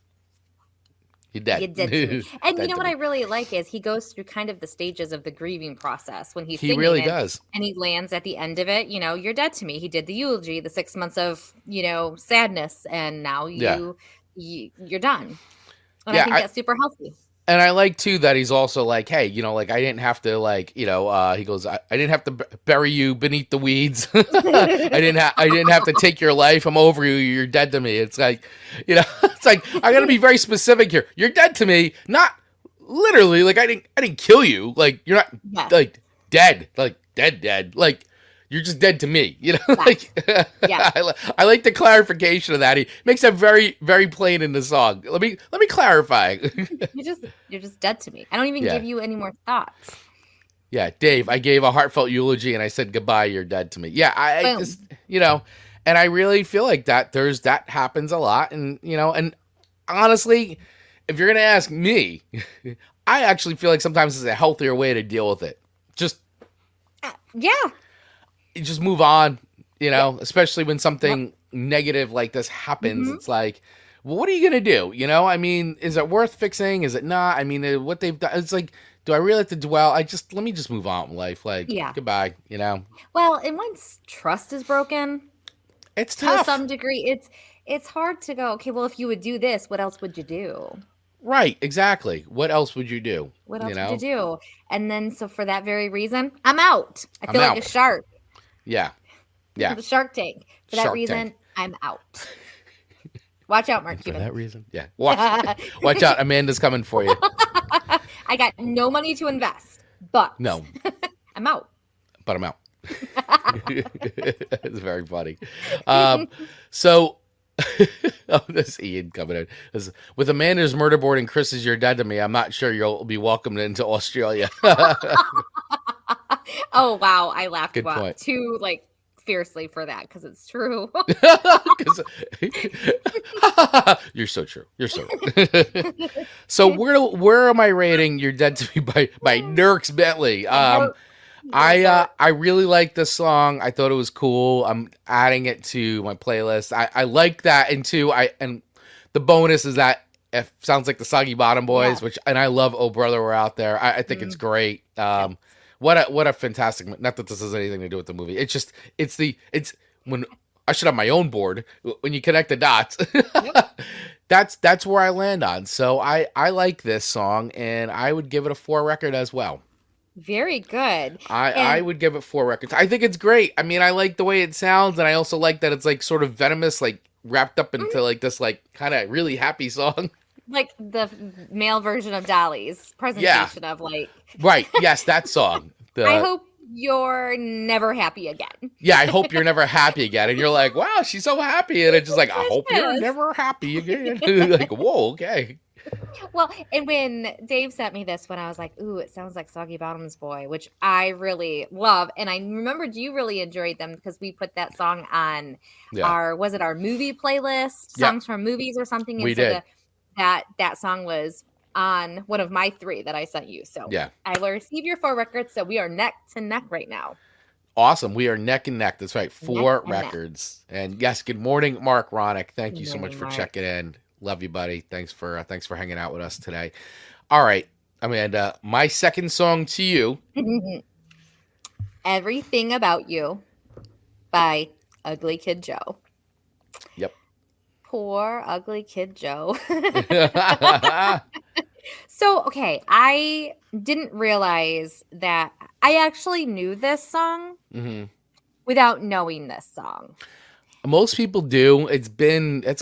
You're dead. You did to me. And you Dead know to what me. I really like is he goes through kind of the stages of the grieving process when he's He singing really it, does. and he lands at the end of it. You're dead to me. He did the eulogy, the 6 months of sadness, and now you're done. And Yeah, I think that's super healthy. And I like too that he's also like, hey, like I didn't have to he goes, I didn't have to bury you beneath the weeds. I didn't have to take your life. I'm over you. You're dead to me. It's like, it's like I got to be very specific here. You're dead to me, not literally. Like I didn't kill you. Like you're not like dead, like dead. Like you're just dead to me. Like Yeah. I like the clarification of that. He makes that very, very plain in the song. Let me clarify. You're just dead to me. I don't even Yeah. give you any more thoughts. Yeah, Dave, I gave a heartfelt eulogy and I said goodbye, you're dead to me. Yeah, I Boom. just, and I really feel like that that happens a lot. And, and honestly, if you're going to ask me, I actually feel like sometimes it's a healthier way to deal with it. Just move on, especially when something negative like this happens. It's like, well, what are you going to do? I mean, is it worth fixing? Is it not? I mean, what they've done, it's like, do I really have to dwell? Let me just move on in life. Like, goodbye, Well, and once trust is broken, It's to tough. some degree, it's hard to go, okay, well, if you would do this, what else would you do? Right, exactly. What else would you do? What else would you do? And then, so for that very reason, I'm out. I feel like a shark. Yeah. Yeah. The Shark Tank. For that Shark reason, Tank. I'm out. Watch out, Mark For Cuban. that reason? Yeah. Watch out. Amanda's coming for you. I got no money to invest, but No, I'm out. but I'm out. It's very funny. So, this Ian coming in. This, with Amanda's murder board and Chris is your dad to me, I'm not sure you'll be welcomed into Australia. Oh, wow. I laughed Good point. too, fiercely for that because it's true. 'Cause- You're so true. You're so right. So where am I rating You're Dead to Me by Dierks Bentley? I really like this song. I thought it was cool. I'm adding it to my playlist. I like that, and the bonus is that it sounds like the Soggy Bottom Boys, and I love Oh Brother We're Out There. I think it's great. What a fantastic. Not that this has anything to do with the movie. It's when I should have my own board. When you connect the dots, Yep. that's where I land on. So I like this song, and I would give it a 4 record as well. Very good. I And would give it 4 records. I think it's great. I mean, I like the way it sounds, and I also like that it's like sort of venomous, like wrapped up into like this like kind of really happy song. like the male version of Dolly's Yeah, presentation of like, right. Yes, that song. I The hope you're never happy again. Yeah, I hope you're never happy again. And you're like, wow, she's so happy. And it's just like, I hope you're Yes. never happy again. Like, whoa, okay. Well, and when Dave sent me this, when I was like, ooh, it sounds like Soggy Bottoms Boy, which I really love. And I remembered you really enjoyed them because we put that song on Yeah, our movie playlist, yeah, songs from movies or something. we And so did. that song was on one of my 3 that I sent you. So Yeah. I will receive your 4 records. So we are neck to neck right now. Awesome. We are neck and neck. That's right. 4 and neck. records. And yes, good morning, Mark Ronick. Thank Good you so much morning, for Mark. checking in. Love you, buddy. Thanks for hanging out with us today. All right, Amanda, my second song to you. Everything About You by Ugly Kid Joe. Yep. Poor Ugly Kid Joe. So, okay, I didn't realize that I actually knew this song hmm without knowing this song. Most people do. It's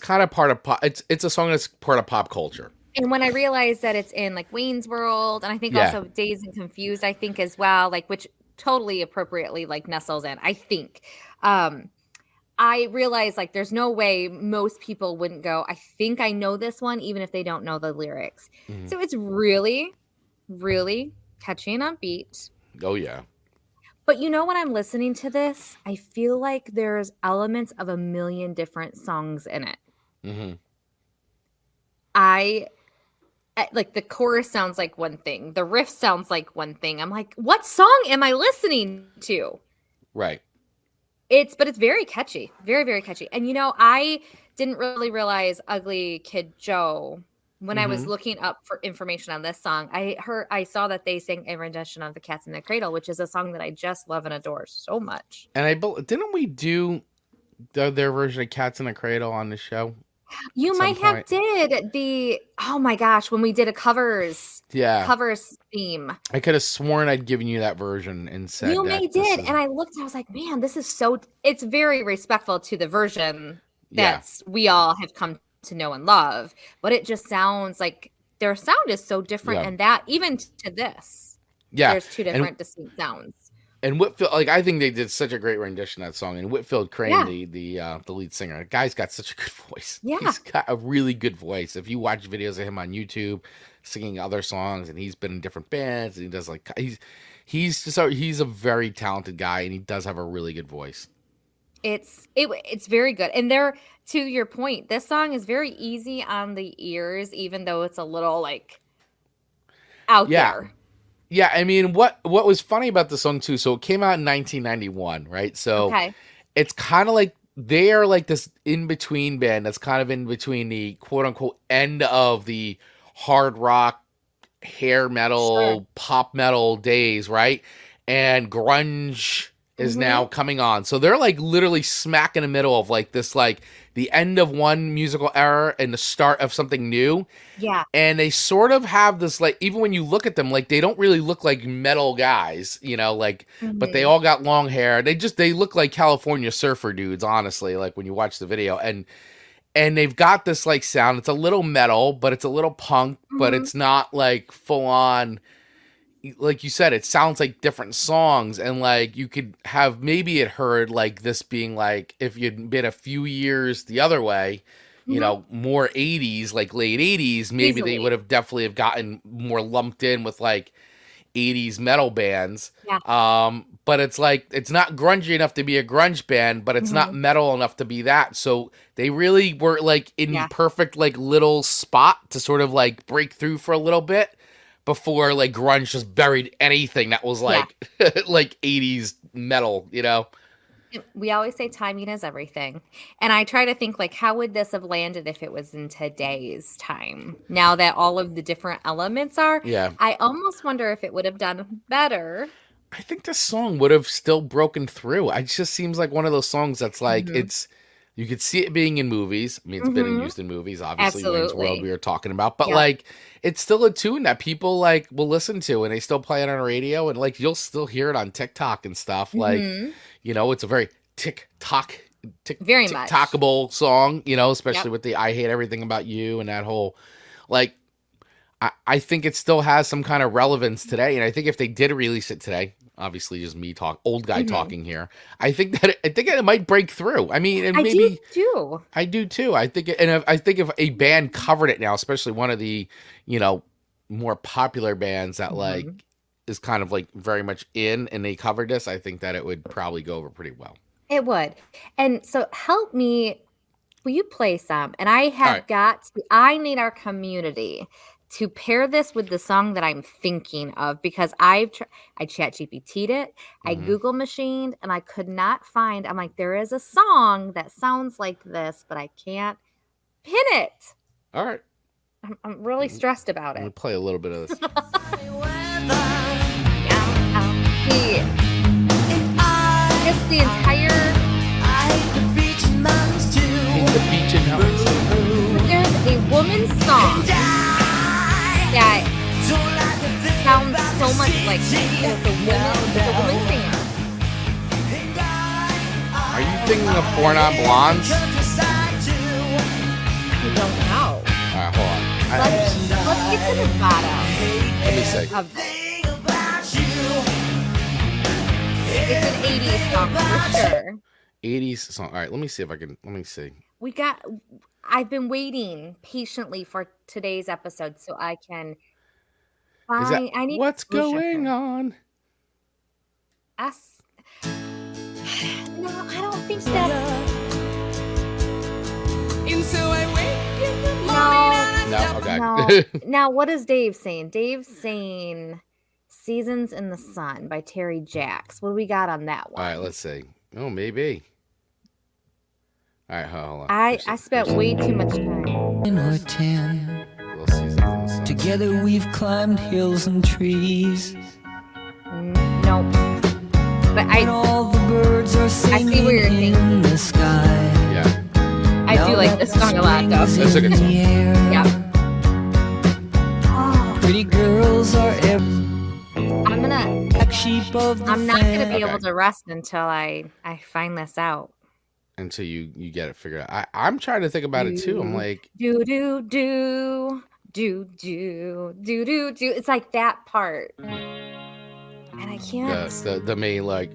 kind of part of pop. It's a song that's part of pop culture. And when I realized that it's in like Wayne's World, and I think Yeah. also Dazed and Confused, I think as well, like which totally appropriately like nestles in, I think. I realized like there's no way most people wouldn't go, I think I know this one, even if they don't know the lyrics. Mhm. So it's really, really catchy and upbeat. Oh yeah. But you know, when I'm listening to this, I feel like there's elements of a million different songs in it. hmm Like the chorus sounds like one thing, the riff sounds like one thing. I'm like, what song am I listening to? Right. But it's very catchy, very, very catchy. And you know, I didn't really realize Ugly Kid Joe when I was looking up for information on this song. I saw that they sang a rendition of The Cats in the Cradle, which is a song that I just love and adore so much. And didn't we do their version of Cats in a Cradle on the show? You At might some have point. did the oh my gosh, when we did a covers Yeah. theme. I could have sworn I'd given you that version and said You that may this did, is- and I looked. I was like, "Man, this is so." It's very respectful to the version Yeah. that's we all have come to know and love, but it just sounds like their sound is so different, Yeah. and that even to this, Yeah. there's 2 different distinct sounds. And Whitfield, like I think they did such a great rendition of that song. And Whitfield Crane, Yeah. the lead singer, the guy's got such a good voice. Yeah. He's got a really good voice. If you watch videos of him on YouTube singing other songs, and he's been in different bands, and he does like he's a very talented guy, and he does have a really good voice. It's very good, and there to your point, this song is very easy on the ears, even though it's a little like out Yeah. there. Yeah, I mean, what was funny about the song too? So it came out in 1991, right? So Okay. it's kind of like they are like this in between band that's kind of in between the quote unquote end of the hard rock, hair metal, Sure. pop metal days, right? And grunge is now coming on. So they're like literally smack in the middle of like this, like the end of one musical era and the start of something new. Yeah. And they sort of have this, like, even when you look at them, like, they don't really look like metal guys, you know, like, but they all got long hair. They look like California surfer dudes, honestly, like when you watch the video. And they've got this, like, sound. It's a little metal, but it's a little punk, but it's not, like, full on. Like you said, it sounds like different songs. And, like, you could have maybe it heard, like, this being, like, if you'd been a few years the other way, you know, more 80s, like late 80s, maybe they Easily. would have definitely have gotten more lumped in with like 80s metal bands. Yeah. But it's like, it's not grungy enough to be a grunge band, but it's not metal enough to be that. So they really were like in the perfect like little spot to sort of like break through for a little bit before like grunge just buried anything that was like, like 80s metal, you know? We always say timing is everything. And I try to think like, how would this have landed if it was in today's time? Now that all of the different elements are, Yeah. I almost wonder if it would have done better I think this song would have still broken through. It just seems like one of those songs that's like you could see it being in movies. I mean, it's been used in movies, obviously. Wayne's World we were talking about, but like it's still a tune that people like will listen to, and they still play it on the radio, and like you'll still hear it on TikTok and stuff. Like, it's a very very much TikTokable song, especially with the "I Hate Everything About You" and that whole like. I think it still has some kind of relevance today, and I think if they did release it today, obviously just me old guy talking here, I think it might break through. I mean, and maybe I do too. I think, I think if a band covered it now, especially one of the more popular bands that like is kind of like very much in, and they covered this, I think that it would probably go over pretty well. It would, and so help me. Will you play some? And I have I need our community to pair this with the song that I'm thinking of, because I chat GPT'd it, I Google machined, and I could not find. I'm like, there is a song that sounds like this, but I can't pin it. All right. I'm really stressed about it. Let me play a little bit of this. It's the entire. The beach and mountains too. There's a woman's song that sounds so much like the woman singer. Are you thinking of Four Non Blondes? I don't know. All right, hold on. Let's get to the bottom. Let me see. It's an 80s song for sure. 80s song. All right, let me see. I've been waiting patiently for today's episode so I can find. What's going on? No, I don't think that. No, okay. No. Now, what is Dave saying? Dave's saying "Seasons in the Sun" by Terry Jacks. What do we got on that one? All right, let's see. Oh, maybe. All right, hold on. I spent way too much time. 9 or 10. Together we've climbed hills and trees. Nope. But all the birds are singing see where you're in the sky. Yeah. I do like this song a lot, though. That's a good song. Yeah. Pretty girls are I'm not gonna be able to rest until I find this out. Until you get it figured out. I'm trying to think about it too. I'm like, do. It's like that part, and I can't. The main like.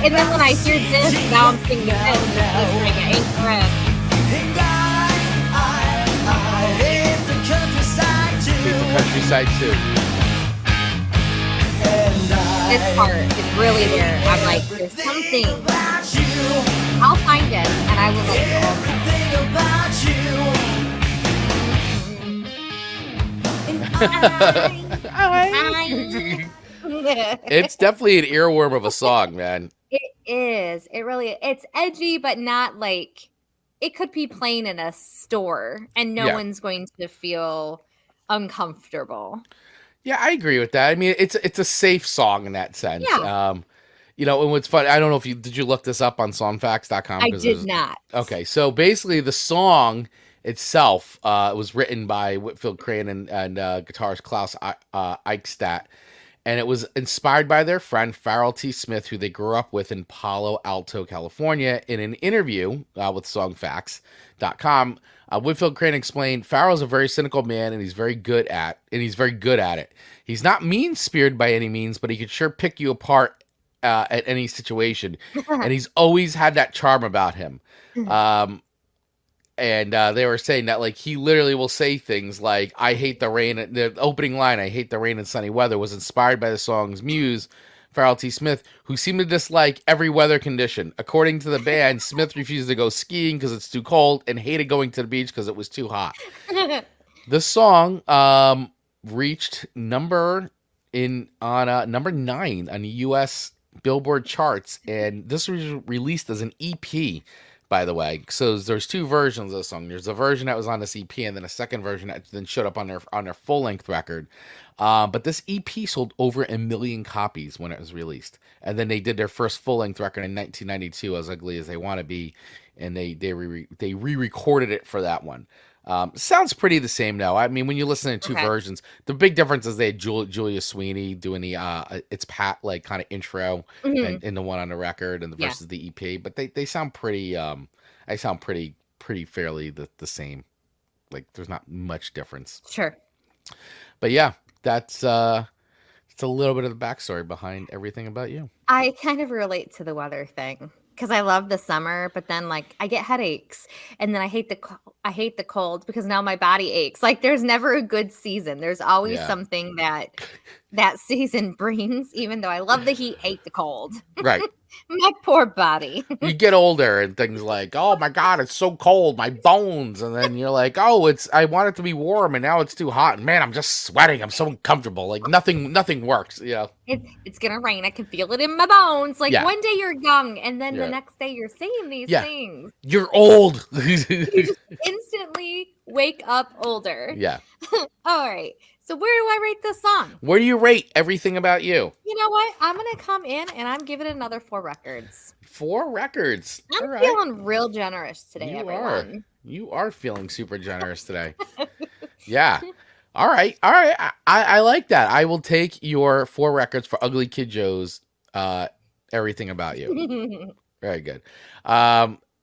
And then when I hear this, now I'm singing this. It's like an incorrect. The countryside too. This part is really there. I'm like, there's something. I'll find it, and I will let you know. It's definitely an earworm of a song, man. It is. It really. It's edgy, but not like. It could be playing in a store, and no one's going to feel uncomfortable. Yeah, I agree with that. I mean, it's a safe song in that sense. Yeah. And what's funny, I don't know if did you look this up on songfacts.com? I did not. Okay, so basically the song itself was written by Whitfield Crane and guitarist Klaus Eichstadt, and it was inspired by their friend Farrell T. Smith, who they grew up with in Palo Alto, California. In an interview with songfacts.com, Whitfield Crane explained, Farrell's a very cynical man, and he's very good at it. He's not mean-spirited by any means, but he could sure pick you apart at any situation, and he's always had that charm about him. And they were saying that, like, he literally will say things like, I hate the rain. The opening line, I hate the rain and sunny weather, was inspired by the song's muse, Farrell T. Smith, who seemed to dislike every weather condition. According to the band, Smith refused to go skiing because it's too cold and hated going to the beach because it was too hot. The song reached number 9 on the U.S. Billboard charts, and this was released as an EP by the way. So there's two versions of the song. There's a version that was on this EP, and then a second version that then showed up on their full length record. But this EP sold over 1 million copies when it was released, and then they did their first full length record in 1992, As Ugly as They Want to Be, and they re-recorded it for that one. Sounds pretty the same now. I mean, when you listen to two versions, the big difference is they had Julia Sweeney doing the it's Pat like kind of intro in the one on the record and the versus the EP, but they sound pretty pretty fairly the same. Like there's not much difference. Sure. But yeah, that's it's a little bit of the backstory behind Everything About You. I kind of relate to the weather thing. Because I love the summer, but then like I get headaches, and then I hate the cold because now my body aches. Like there's never a good season. There's always something that season brings. Even though I love the heat, hate the cold. Right. My poor body. You get older and things like, oh my God, it's so cold, my bones. And then you're like, oh, I want it to be warm and now it's too hot. And man, I'm just sweating. I'm so uncomfortable. Like nothing works. Yeah. It's going to rain. I can feel it in my bones. Like one day you're young and then the next day you're saying these things. You're old. You just instantly wake up older. Yeah. All right. So where do I rate this song? Where do you rate Everything About You? You know what? I'm going to come in and I'm giving it another 4 records. 4 records. I'm feeling real generous today, everyone. You are feeling super generous today. Yeah. All right. I like that. I will take your 4 records for Ugly Kid Joe's Everything About You. Very good.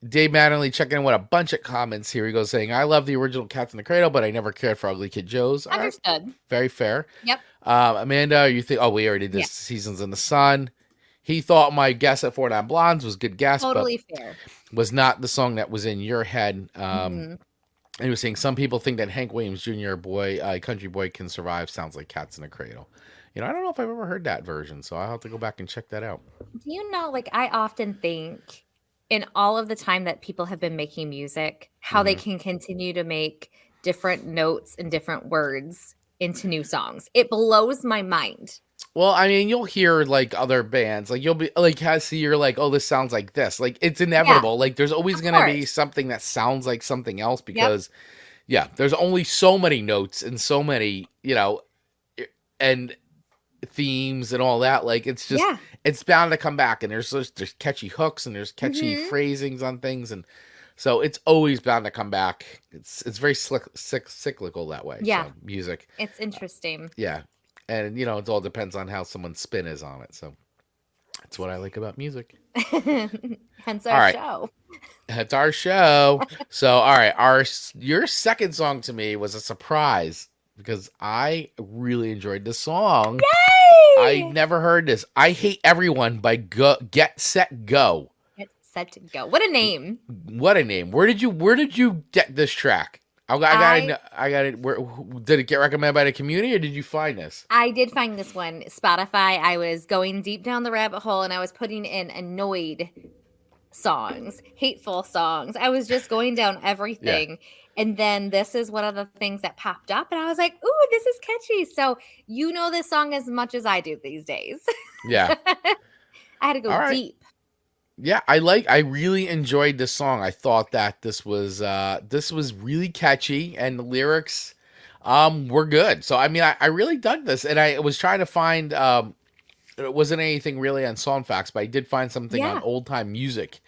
Dave Mattingly checking in with a bunch of comments here. He goes saying, I love the original Cats in the Cradle, but I never cared for Ugly Kid Joe's. Understood. Right. Very fair. Yep. Amanda, you think, we already did this Seasons in the Sun. He thought my guess at 4 Non Blondes was good guess, totally but fair. Was not the song that was in your head. And he was saying some people think that Hank Williams Jr. Country Boy Can Survive sounds like Cats in the Cradle. You know, I don't know if I've ever heard that version, so I'll have to go back and check that out. Do you know, like, I often think in all of the time that people have been making music, how they can continue to make different notes and different words into new songs. It blows my mind. Well, I mean, you'll hear like other bands, like you'll be like, you're like, oh, this sounds like this. Like it's inevitable. Like there's always going to be something that sounds like something else because there's only so many notes and so many, and themes and all that. Like it's just, it's bound to come back, and there's catchy hooks and there's catchy phrasings on things. And so it's always bound to come back. It's very cyclical that way. Yeah. So, music. It's interesting. Yeah. And, it all depends on how someone's spin is on it. So that's what I like about music. Hence our show. That's our show. So, all right. Your second song to me was a surprise because I really enjoyed this song. Yay! I never heard this. I Hate Everyone by Get Set Go. Get Set to Go. What a name. What a name. Where did you get this track? I got it. Did it get recommended by the community, or did you find this? I did find this one. Spotify. I was going deep down the rabbit hole, and I was putting in annoyed songs, hateful songs. I was just going down everything. Yeah. And then this is one of the things that popped up, and I was like, ooh, this is catchy. So you know this song as much as I do these days. Yeah. I had to go deep. Yeah, I really enjoyed this song. I thought that this was really catchy, and the lyrics were good. So I mean, I really dug this, and I was trying to find it wasn't anything really on Songfacts, but I did find something on Old Time Music.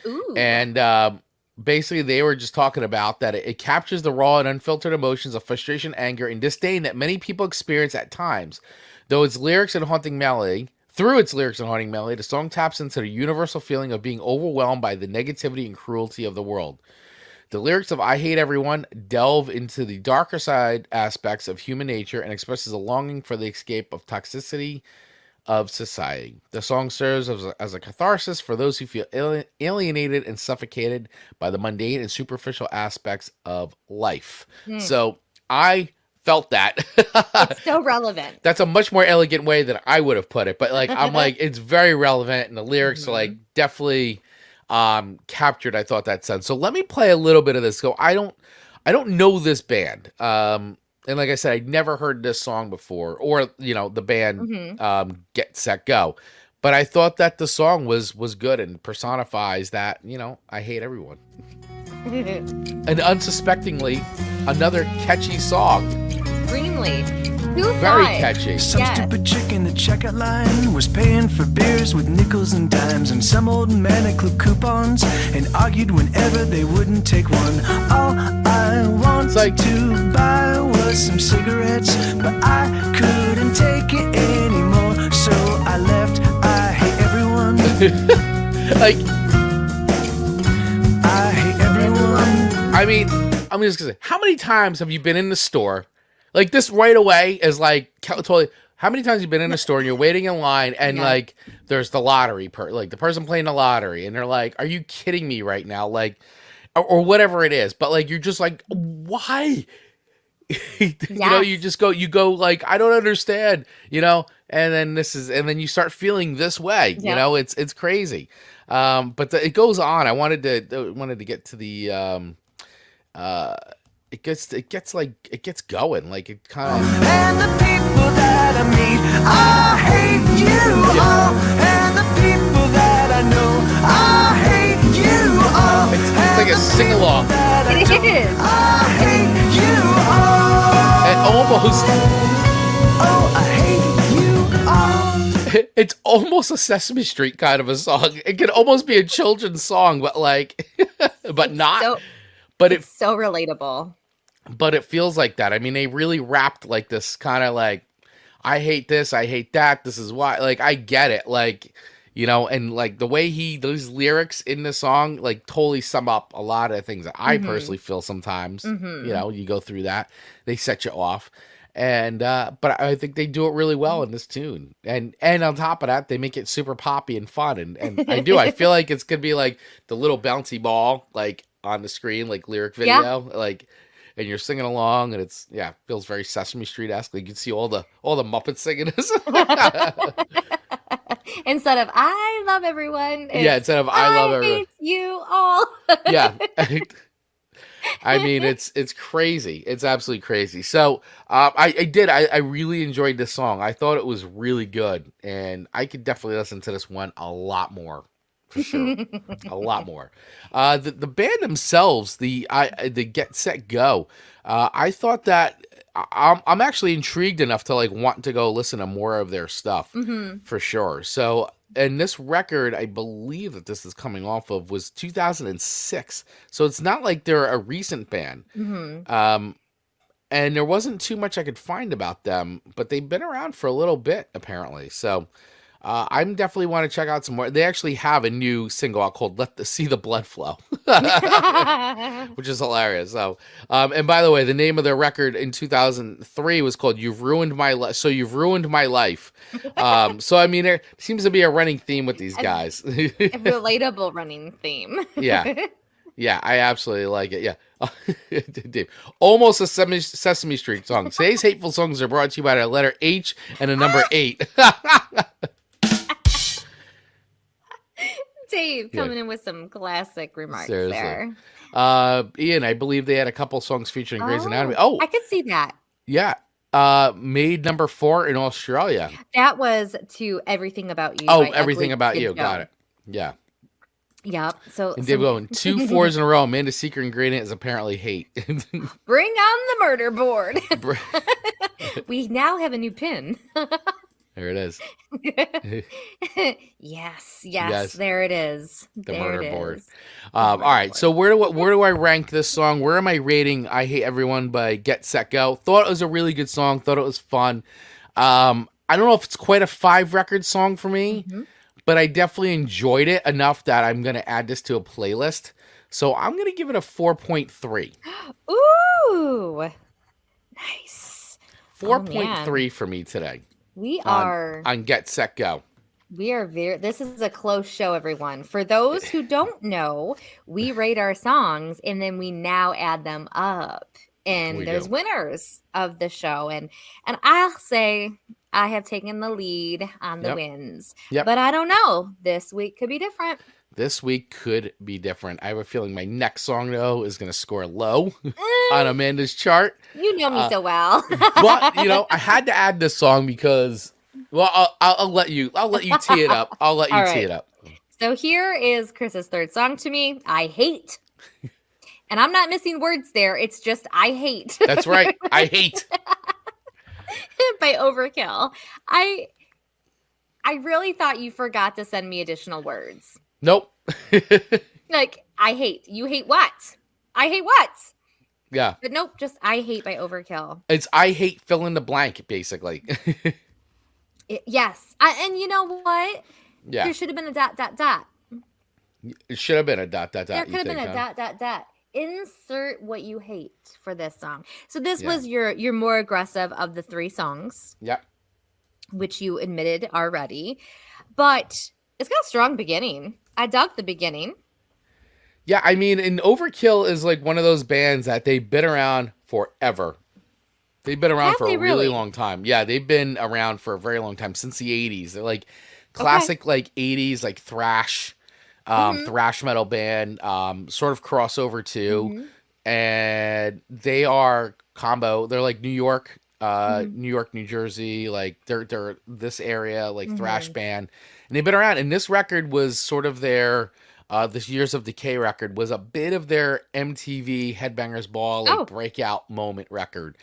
Ooh. And basically they were just talking about that it captures the raw and unfiltered emotions of frustration, anger, and disdain that many people experience at times. Through its lyrics and haunting melody, the song taps into the universal feeling of being overwhelmed by the negativity and cruelty of the world. The lyrics of I Hate Everyone delve into the darker side aspects of human nature and expresses a longing for the escape of toxicity of society. The song serves as a catharsis for those who feel alienated and suffocated by the mundane and superficial aspects of life. So I felt that. It's so relevant. That's a much more elegant way than I would have put it, but like I'm like, it's very relevant, and the lyrics are like definitely captured, I thought, that sense. So let me play a little bit of this. I don't know this band, and like I said, I'd never heard this song before, or the band Get Set Go, But I thought that the song was good and personifies that, I hate everyone. And unsuspectingly, another catchy song. Extremely. Who Very thought? catchy. Some Yes. stupid chick in the checkout line was paying for beers with nickels and dimes, and some old man had clipped coupons and argued whenever they wouldn't take one. All I wanted to buy was some cigarettes, but I couldn't take it anymore, so I left. I hate everyone. Like, I hate everyone. I mean, I'm just gonna say, how many times have you been in the store? Like, this right away is like totally. How many times have you been in a store and you're waiting in line and like there's the lottery like the person playing the lottery and they're like, "Are you kidding me right now?" Like, or whatever it is. But like, you're just like, why? You just go like, I don't understand. And then and then you start feeling this way. It's crazy. But it goes on. I wanted to get to the it gets going, like it kind of. And the people that I meet, I hate you all. And the people that I know, I hate you all. It's like a sing-along. It is. I hate you all. And almost. Oh, I hate you all. It's almost a Sesame Street kind of a song. It could almost be a children's song, but like, but not. But it's so relatable. But it feels like that. I mean, they really rapped like this kind of like, I hate this, I hate that, this is why. Like, I get it. Like, and like the way those lyrics in the song, like totally sum up a lot of things that I personally feel sometimes. You go through that. They set you off. And, but I think they do it really well in this tune. And on top of that, they make it super poppy and fun. And I feel like it's going to be like the little bouncy ball, like on the screen, like lyric video, like, and you're singing along, and it's feels very Sesame Street-esque. Like you can see all the Muppets singing this. Instead of "I love everyone," instead of "I love everyone," hate you all. I mean, it's crazy. It's absolutely crazy. So I really enjoyed this song. I thought it was really good, and I could definitely listen to this one a lot more. For sure, a lot more. The band themselves, the Get Set Go. I thought that I'm actually intrigued enough to like want to go listen to more of their stuff for sure. So, and this record, I believe that this is coming off of was 2006. So it's not like they're a recent band. And there wasn't too much I could find about them, but they've been around for a little bit apparently. So. I'm definitely want to check out some more. They actually have a new single out called See the Blood Flow, which is hilarious. So, and by the way, the name of their record in 2003 was called You've Ruined My Life. So You've Ruined My Life. So, I mean, there seems to be a running theme with these guys. A relatable running theme. Yeah, I absolutely like it. Yeah. Dave, almost a Sesame Street song. Today's hateful songs are brought to you by the letter H and a number 8. Dave coming in with some classic remarks Seriously. there. Ian, I believe they had a couple songs featuring Grey's Anatomy. Oh, I could see that. Yeah. Made number 4 in Australia. That was to Everything About You. Oh, Everything About You. Got it. Yeah. Yep. So and Dave going 2 4s in a row. Amanda's secret ingredient is apparently hate. Bring on the murder board. We now have a new pin. There it is. Yes, there it is. The murder board. All right, so where do I rank this song? Where am I rating I Hate Everyone by Get Set Go? Thought it was a really good song. Thought it was fun. I don't know if it's quite a 5-record song for me, but I definitely enjoyed it enough that I'm going to add this to a playlist. So I'm going to give it a 4.3. Ooh, nice. 4.3 for me today. We are on Get Set Go. We are this is a close show, everyone. For those who don't know, we rate our songs and then we now add them up. And there's winners of the show. And I'll say I have taken the lead on the wins. But I don't know. This week could be different. This week could be different. I have a feeling my next song, though, is going to score low on Amanda's chart. You know me so well. But, I had to add this song because Well, I'll let you tee it up. I'll let you All tee right. it up. So here is Chris's third song to me. I hate. And I'm not missing words there. It's just I hate. That's right. I hate. By Overkill. I really thought you forgot to send me additional words. Nope. Like, I hate. You hate what? I hate what? Yeah. But nope, just I hate by Overkill. It's I hate fill in the blank, basically. Yes. And you know what? Yeah. There should have been a dot, dot, dot. It should have been a dot, dot, dot. There could have been a dot, dot, dot. Insert what you hate for this song. So this was your more aggressive of the three songs. Yep. Which you admitted already. But it's got a strong beginning. I dug the beginning. Yeah, I mean, and Overkill is like one of those bands that they've been around forever. They've been around for a really long time. Yeah, they've been around for a very long time, since the 80s. They're like classic like 80s like thrash metal band, sort of crossover too. And they are combo. They're like New York, New Jersey, like they're this area, like thrash band. And they've been around, and this record was sort of their this Years of Decay record was a bit of their MTV Headbangers Ball like breakout moment record.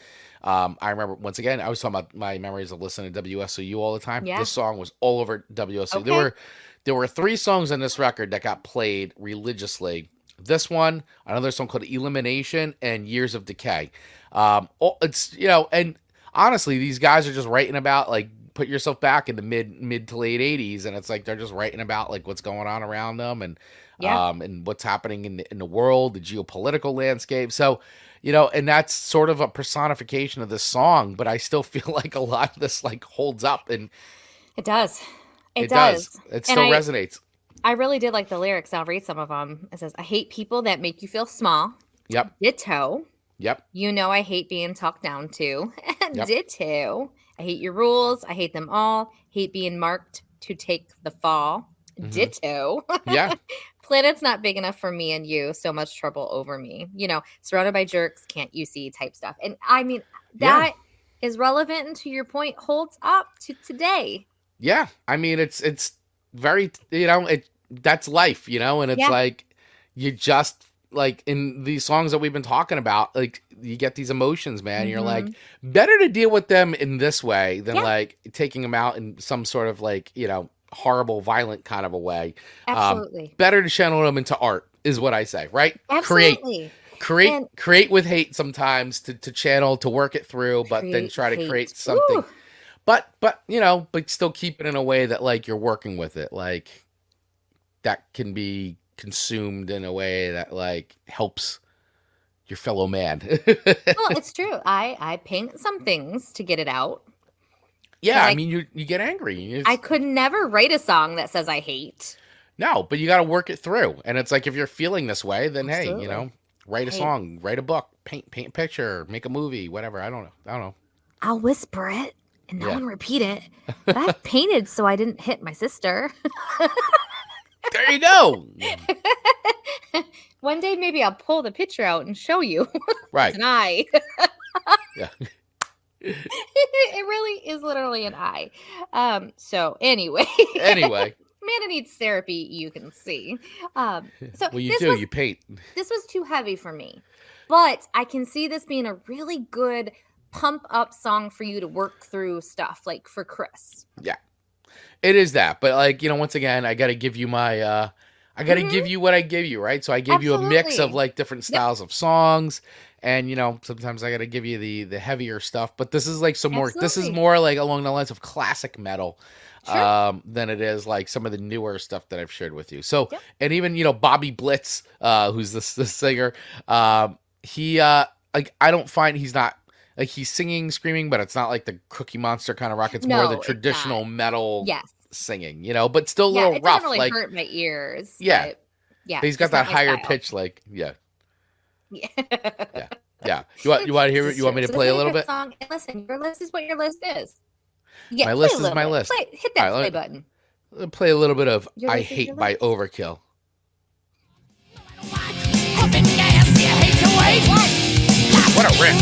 I remember, once again, I was talking about my memories of listening to WSOU all the time. Yeah. This song was all over WSOU. Okay. There were 3 songs on this record that got played religiously. This one, another song called Elimination, and Years of Decay. It's, you know, and honestly, these guys are just writing about, like, put yourself back in the mid to late 80s, and it's like they're just writing about like what's going on around them, and and what's happening in the world, the geopolitical landscape. So, you know, and that's sort of a personification of this song, but I still feel like a lot of this like holds up, and it does. It still resonates. I really did like the lyrics. I'll read some of them. It says, I hate people that make you feel small. Yep. Ditto. Yep. You know I hate being talked down to. Yep. Ditto. I hate your rules. I hate them all. Hate being marked to take the fall. Ditto. Yeah. Planet's not big enough for me and you. So much trouble over me. You know, surrounded by jerks. Can't you see type stuff. And I mean, that is relevant, and to your point, holds up to today. Yeah. I mean, it's very, you know, that's life, you know, and it's like, you just, like, in these songs that we've been talking about, like, you get these emotions, man. You're like, better to deal with them in this way than like taking them out in some sort of like, you know, horrible, violent kind of a way. Absolutely. Better to channel them into art is what I say, right? Absolutely. Create with hate sometimes to channel, to work it through, but then try to create something. Ooh. But you know, but still keep it in a way that like you're working with it, like that can be consumed in a way that like helps your fellow man. Well, it's true. I paint some things to get it out. Yeah, I mean, you get angry. I could never write a song that says I hate. No, but you got to work it through. And it's like, if you're feeling this way, then hey, you know, write a song, write a book, paint a picture, make a movie, whatever. I don't know. I'll whisper it and no one repeat it. But I've painted so I didn't hit my sister. There you go. One day maybe I'll pull the picture out and show you. Right. It's an eye. Yeah. It really is literally an eye. So anyway. Amanda needs therapy, you can see. So well, you paint. This was too heavy for me. But I can see this being a really good pump up song for you to work through stuff, like for Chris. Yeah. It is that, but like, you know, once again, I got to give you my, I got to give you what I give you, right? So I give you a mix of like different styles of songs, and you know, sometimes I got to give you the heavier stuff, but this is like this is more like along the lines of classic metal, than it is like some of the newer stuff that I've shared with you. So, and even, you know, Bobby Blitz, who's the singer, he, like, I don't find he's not, like, he's singing, screaming, but it's not like the Cookie Monster kind of rock. It's more the traditional metal singing, you know, but still a little it rough. Doesn't really like, hurt my ears. Yeah. But, yeah. But he's got that higher pitch, like, yeah. Yeah. You want to hear it? You want me to play a little bit? Song. And listen, your list is what your list is. Yeah, my list is my list. Hit that play button. Play a little bit of I Hate by Overkill. What a riff.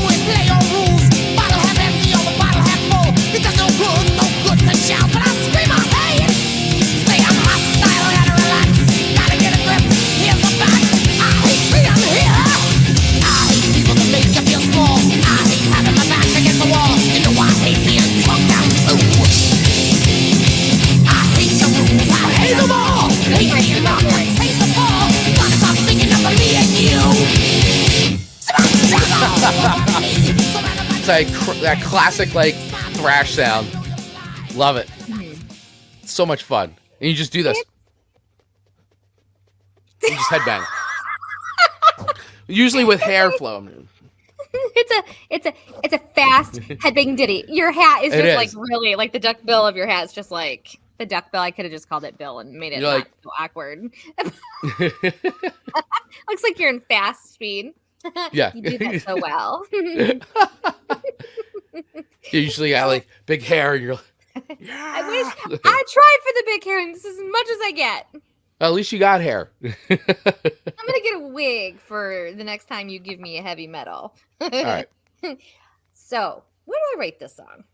like that classic like thrash sound. Love it. So much fun. And you just do this. You just headbang. Usually with hair flowing. It's a fast headbang ditty. Your hat is just like really like the duck bill of your hat is just like the duck bill. I could have just called it Bill and made it not so awkward. Looks like you're in fast speed. Yeah. You do that so well. You usually got like big hair and you're like, I wish I tried for the big hair and this is as much as I get. At least you got hair. I'm gonna get a wig for the next time you give me a heavy metal. All right. So, where do I rate this song?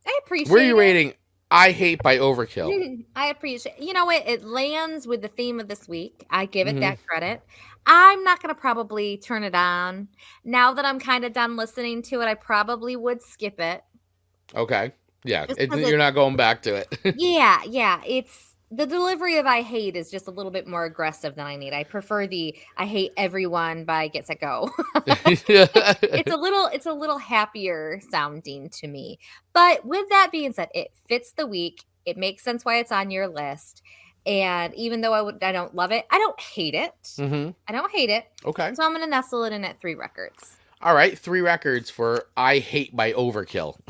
I appreciate. Where are you rating I Hate by Overkill? I appreciate. You know what? It lands with the theme of this week. I give it that credit. I'm not gonna probably turn it on now that I'm kind of done listening to it. I probably would skip it. Okay. Yeah. You're not going back to it. Yeah. It's. The delivery of I Hate is just a little bit more aggressive than I need. I prefer the I Hate Everyone by Get Set Go. It's a little happier sounding to me. But with that being said, it fits the week. It makes sense why it's on your list. And even though I don't love it, I don't hate it. I don't hate it. Okay. So I'm going to nestle it in at 3 records. All right. 3 records for I Hate by Overkill.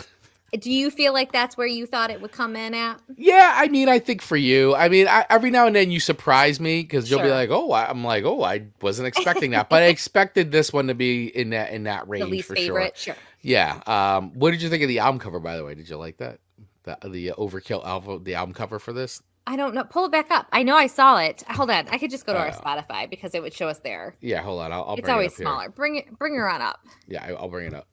Do you feel like that's where you thought it would come in at? Yeah, I mean, I think for you, I mean, every now and then you surprise me because you'll be like, I'm like, I wasn't expecting that, but I expected this one to be in that range. The least for favorite, sure. Yeah. What did you think of the album cover, by the way? Did you like that? The Overkill album, the album cover for this? I don't know. Pull it back up. I know I saw it. Hold on. I could just go to our Spotify because it would show us there. Yeah, hold on. I'll bring it up. It's always here. smaller. Bring her on up. Yeah, I'll bring it up.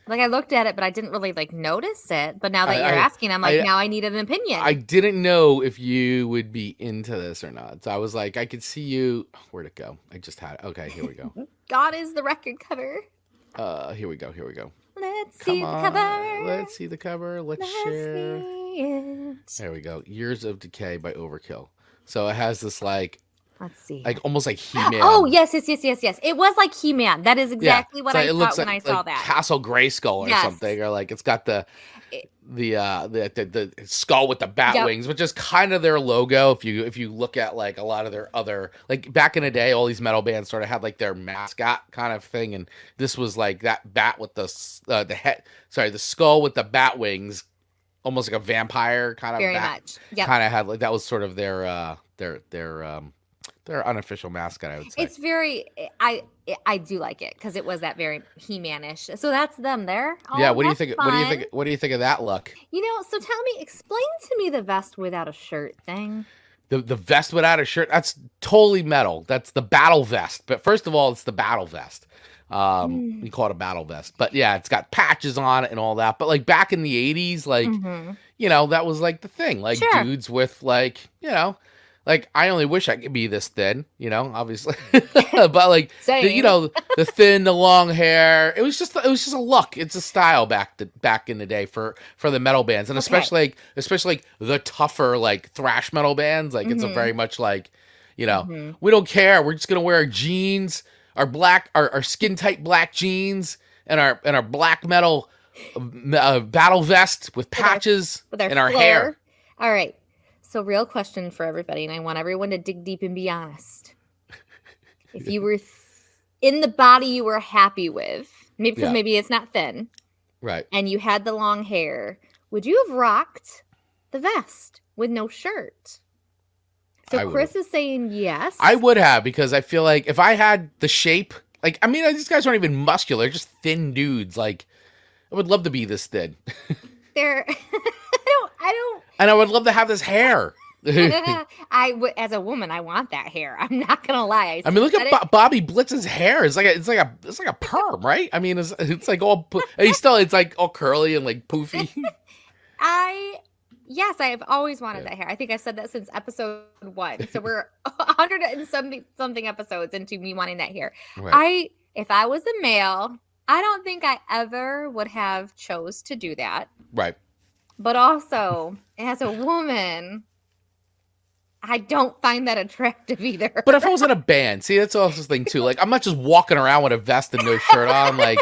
Like I looked at it, but I didn't really like notice it. But now that you're asking, I'm like, now I need an opinion. I didn't know if you would be into this or not. So I was like, I could see you. Where'd it go? I just had it. Okay, here we go. God is the record cover. Here we go. Let's see the cover. Let's see the cover. Let's share. There we go. Years of Decay by Overkill. So it has this like. Let's see. Like almost like He-Man. Oh, yes. It was like He-Man. That is exactly what I thought when I saw that. Castle Grayskull or something, or like it's got the skull with the bat wings, which is kind of their logo. If you look at like a lot of their other, like back in the day, all these metal bands sort of had like their mascot kind of thing, and this was like that bat with the skull with the bat wings, almost like a vampire kind of. Very much. Yeah. Kind of had like that was sort of their unofficial mascot, I would say. It's very, I do like it because it was that very He-Man-ish. So that's them there. Oh, yeah. What do you think? Fun. What do you think of that look? So tell me, explain to me the vest without a shirt thing. The vest without a shirt. That's totally metal. That's the battle vest. But first of all, it's the battle vest. We call it a battle vest. But yeah, it's got patches on it and all that. But like back in the 80s, like that was like the thing. Like dudes with like like, I only wish I could be this thin, obviously. But like, the thin, the long hair. It was just a look. It's a style back in the day for the metal bands, and especially like the tougher like thrash metal bands. Like it's a very much like, we don't care. We're just gonna wear our jeans, our skin tight black jeans, and our black metal battle vest with patches and our hair. All right. So real question for everybody, and I want everyone to dig deep and be honest. If you were in the body you were happy with, maybe it's not thin, right? And you had the long hair, would you have rocked the vest with no shirt? So Chris is saying yes. I would have, because I feel like if I had the shape, like, I mean, these guys aren't even muscular, just thin dudes. Like, I would love to be this thin. They're... I don't. And I would love to have this hair. As a woman, I want that hair. I'm not gonna lie. I mean, look at Bobby Blitz's hair. It's like a perm, right? I mean, it's like all. It's like all curly and like poofy. Yes, I have always wanted that hair. I think I've said that since episode 1. So we're 170 episodes into me wanting that hair. Right. If I was a male, I don't think I ever would have chose to do that. Right. But also, as a woman, I don't find that attractive either. But if I was in a band, see, that's also the thing too. Like, I'm not just walking around with a vest and no shirt on. Like,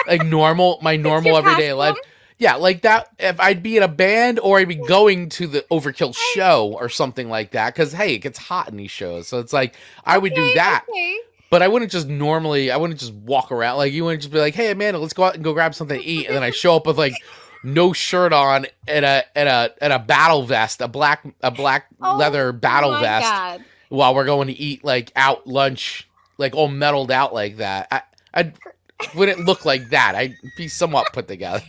like my normal your everyday costume? life. Yeah, like that. If I'd be in a band or I'd be going to the Overkill show or something like that, because hey, it gets hot in these shows, so it's like I would do that. Okay. But I wouldn't just walk around. Like, you wouldn't just be like, hey, Amanda, let's go out and go grab something to eat. And then I show up with, like, no shirt on and a battle vest, a black leather battle vest God. while we're going to eat, like, out lunch, like, all metaled out like that. I wouldn't look like that. I'd be somewhat put together.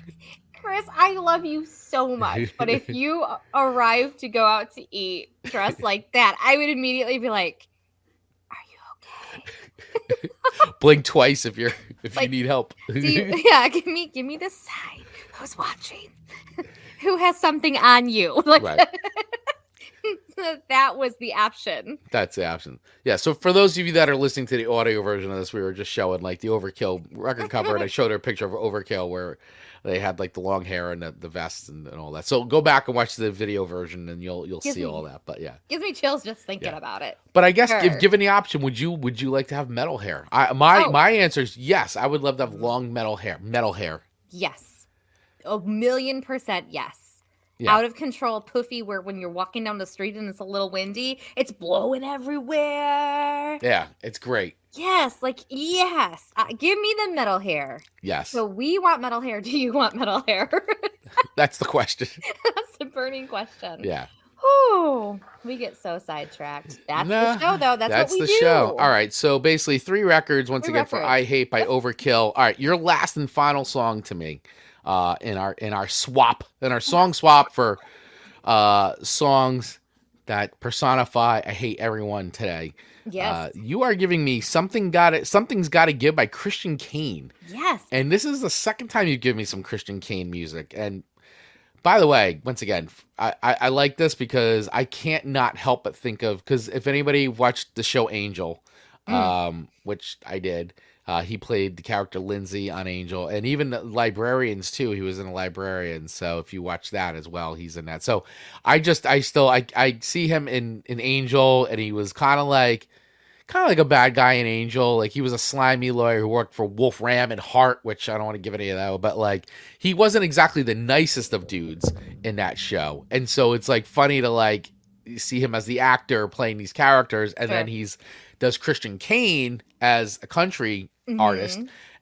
Chris, I love you so much, but if you arrive to go out to eat dressed like that, I would immediately be like, "Are you okay?" Blink twice if you Like, need help. give me this side. Who's watching? Who has something on you? Like, Right. that was the option. That's the option. Yeah, so for those of you that are listening to the audio version of this, we were just showing, like, the Overkill record cover, and I showed her a picture of Overkill where they had, like, the long hair and the vests and all that. So go back and watch the video version, and you'll see all that. But yeah, Gives me chills just thinking about it. but I guess Sure. if given the option, would you like to have metal hair? My answer is yes. I would love to have long metal hair. Yes. 1,000,000% yes. Yeah. Out of control, poofy, where when you're walking down the street and it's a little windy, it's blowing everywhere. Yeah, it's great. Yes, yes. Give me the metal hair. Yes, So we want metal hair. Do you want metal hair? that's the question. That's the burning question. Yeah. Whew, we get so sidetracked. That's the show, though. That's what we the do. show. All right, so basically 3 records once again for records. I Hate by Overkill. All right, your last and final song to me in our song swap for songs that personify I Hate Everyone today. Yes. You are giving me Something's Gotta Give by Christian Kane. Yes. And this is the second time you've given me some Christian Kane music. And by the way, once again, I like this because I can't not help but think of, because if anybody watched the show Angel, which I did, he played the character Lindsay on Angel, and even the Librarians too. He was in a Librarian, so if you watch that as well, he's in that. So I see him in Angel, and he was kind of like a bad guy in Angel. Like, he was a slimy lawyer who worked for Wolf Ram and Hart, which I don't want to give any of that, but like, he wasn't exactly the nicest of dudes in that show. And so it's like funny to like see him as the actor playing these characters, and then does Christian Kane as a country artist,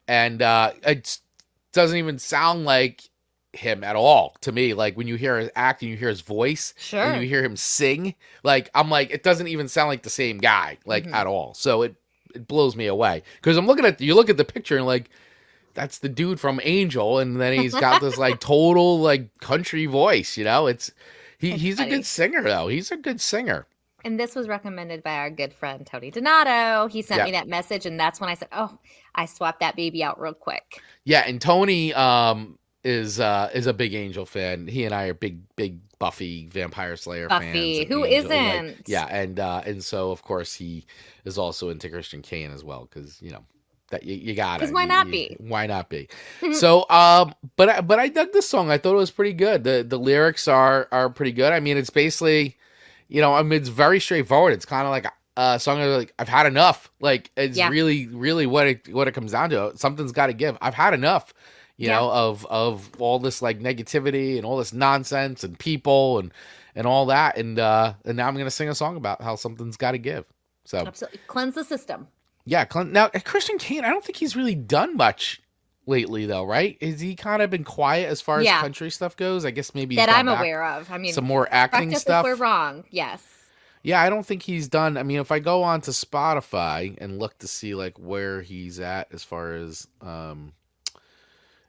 and it doesn't even sound like him at all to me. Like, when you hear his acting, you hear his voice, and you hear him sing, like, I'm like, it doesn't even sound like the same guy, like, at all. So it blows me away, because you look at the picture and like, that's the dude from Angel, and then he's got this like total like country voice, you know. He's a good singer, though. He's a good singer. And this was recommended by our good friend Tony Donato. He sent me that message, and that's when I said, "Oh, I swapped that baby out real quick." Yeah, and Tony is a big Angel fan. He and I are big Buffy Vampire Slayer fans. Buffy, who Angel, isn't? like, and so of course he is also into Christian Kane as well, because you know that you got it. Because why not be? Why not be? So, but I dug this song. I thought it was pretty good. The lyrics are pretty good. I mean, it's basically, you know, I mean, it's very straightforward. It's kind of like a song of like, I've had enough. Like, it's really what it comes down to. Something's got to give. I've had enough, you know, of all this like negativity and all this nonsense and people and all that. And now I'm gonna sing a song about how something's got to give. So Absolutely. Cleanse the system. Yeah, now Christian Kane, I don't think he's really done much lately, though, right? Has he kind of been quiet as far as country stuff goes? I guess maybe that I'm aware of. I mean, some more acting stuff. If we're wrong, yes. Yeah, I don't think he's done. I mean, if I go on to Spotify and look to see like where he's at as far as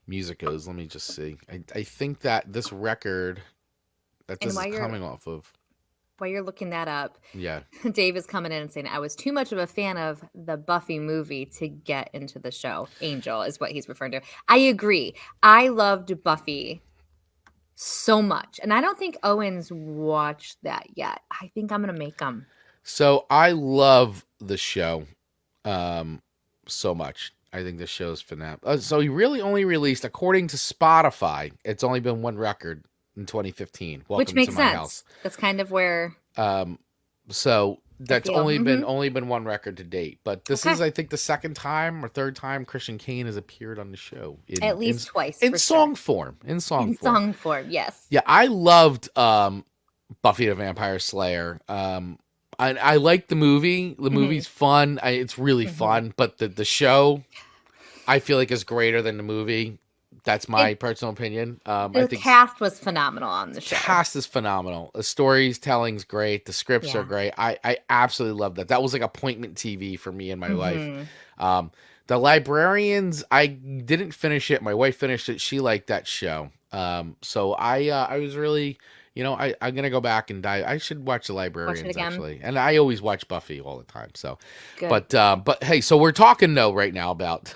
music goes, let me just see. I think that this record that this is coming off of. While you're looking that up, yeah, Dave is coming in and saying, I was too much of a fan of the Buffy movie to get into the show. Angel is what he's referring to. I agree. I loved Buffy so much. And I don't think Owen's watched that yet. I think I'm going to make him. So I love the show so much. I think the show's phenomenal. So he really only released, according to Spotify, it's only been one record in 2015. Welcome Which makes to my sense. house. That's kind of where. So That's feel. only been one record to date, but this is, I think, the second time or third time Christian Kane has appeared on the show. At least twice, in for song sure. form. In song In form. song form, yes. Yeah, I loved Buffy the Vampire Slayer. I like the movie. The movie's fun. It's really fun, but the show, I feel like, is greater than the movie. That's my personal opinion. I think cast was phenomenal on the show. Cast is phenomenal. The storytelling's great. The scripts are great. I absolutely love that. That was like appointment TV for me in my life. The Librarians, I didn't finish it. My wife finished it. She liked that show. So I was really, I'm gonna go back and dive. I should watch The Librarians actually, and I always watch Buffy all the time. So, good. But hey, so we're talking though right now about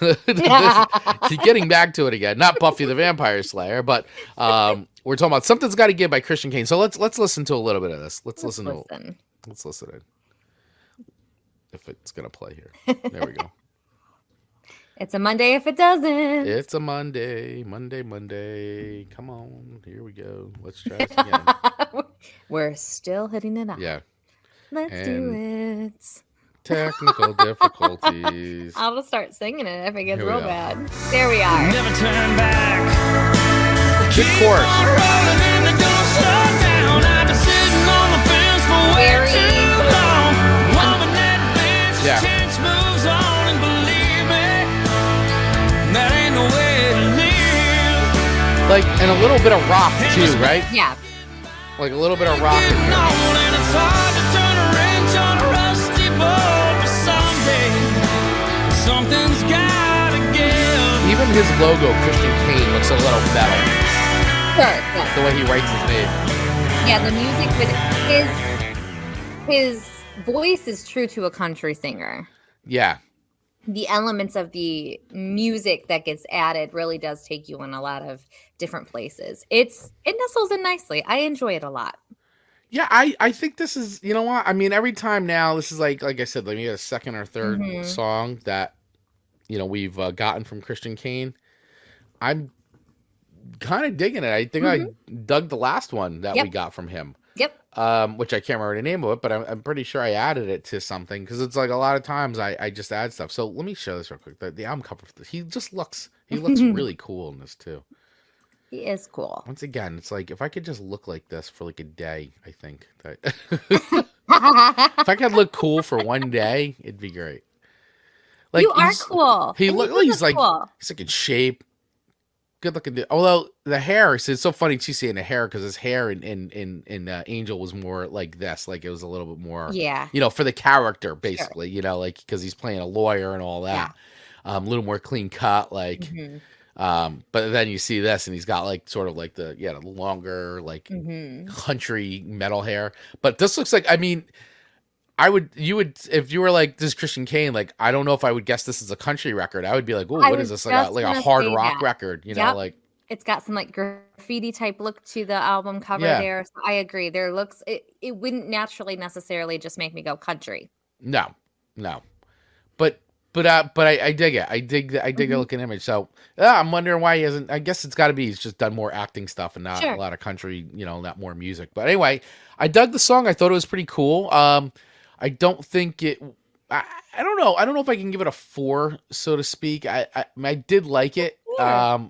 getting back to it again. Not Buffy the Vampire Slayer, but we're talking about Something's Got to Give by Christian Kane. So let's listen to a little bit of this. Let's listen. Let's listen in. If it's gonna play here, there we go. It's a Monday if it doesn't. It's a Monday. Come on. Here we go. Let's try this again. We're still hitting it up. Yeah. Let's do it. Technical difficulties. I'll just start singing it if it gets real bad. There we are. Never turn back. Good chorus. Yeah. Like, and a little bit of rock too, right? Yeah. Like a little bit of rock in here. Even his logo, Christian Kane, looks a little metal. Sure. Yeah. The way he writes his name. Yeah, the music, but his voice is true to a country singer. Yeah. The elements of the music that gets added really does take you in a lot of different places. It nestles in nicely. I enjoy it a lot. Yeah, I think this is, you know what? I mean, every time now, this is like I said, maybe a second or third song that, we've gotten from Christian Kane. I'm kind of digging it. I think I dug the last one that we got from him. Yep. Which I can't remember the name of it, but I'm pretty sure I added it to something because it's like a lot of times I just add stuff. So let me show this real quick. The album cover for this. He looks really cool in this too. He is cool. Once again, it's like if I could just look like this for like a day, I think that if I could look cool for one day, it'd be great. Like you are cool. He's like in shape. Good looking dude. Although the hair, it's so funny to see in the hair because his hair in Angel was more like this, like it was a little bit more, for the character basically, like because he's playing a lawyer and all that, a little more clean cut, like. But then you see this, and he's got like sort of like the longer like country metal hair. But this looks like, I mean, you would if you were like this Christian Kane, like I don't know if I would guess this is a country record. I would be like, oh, what is this? Like a hard rock record, like it's got some like graffiti type look to the album cover there. So I agree. It wouldn't naturally necessarily just make me go country. No. But I dig it. I dig the looking image. So I'm wondering why he hasn't. I guess it's got to be he's just done more acting stuff and not a lot of country, not more music. But anyway, I dug the song. I thought it was pretty cool. I don't think it. I don't know. I don't know if I can give it a 4, so to speak. I did like it. But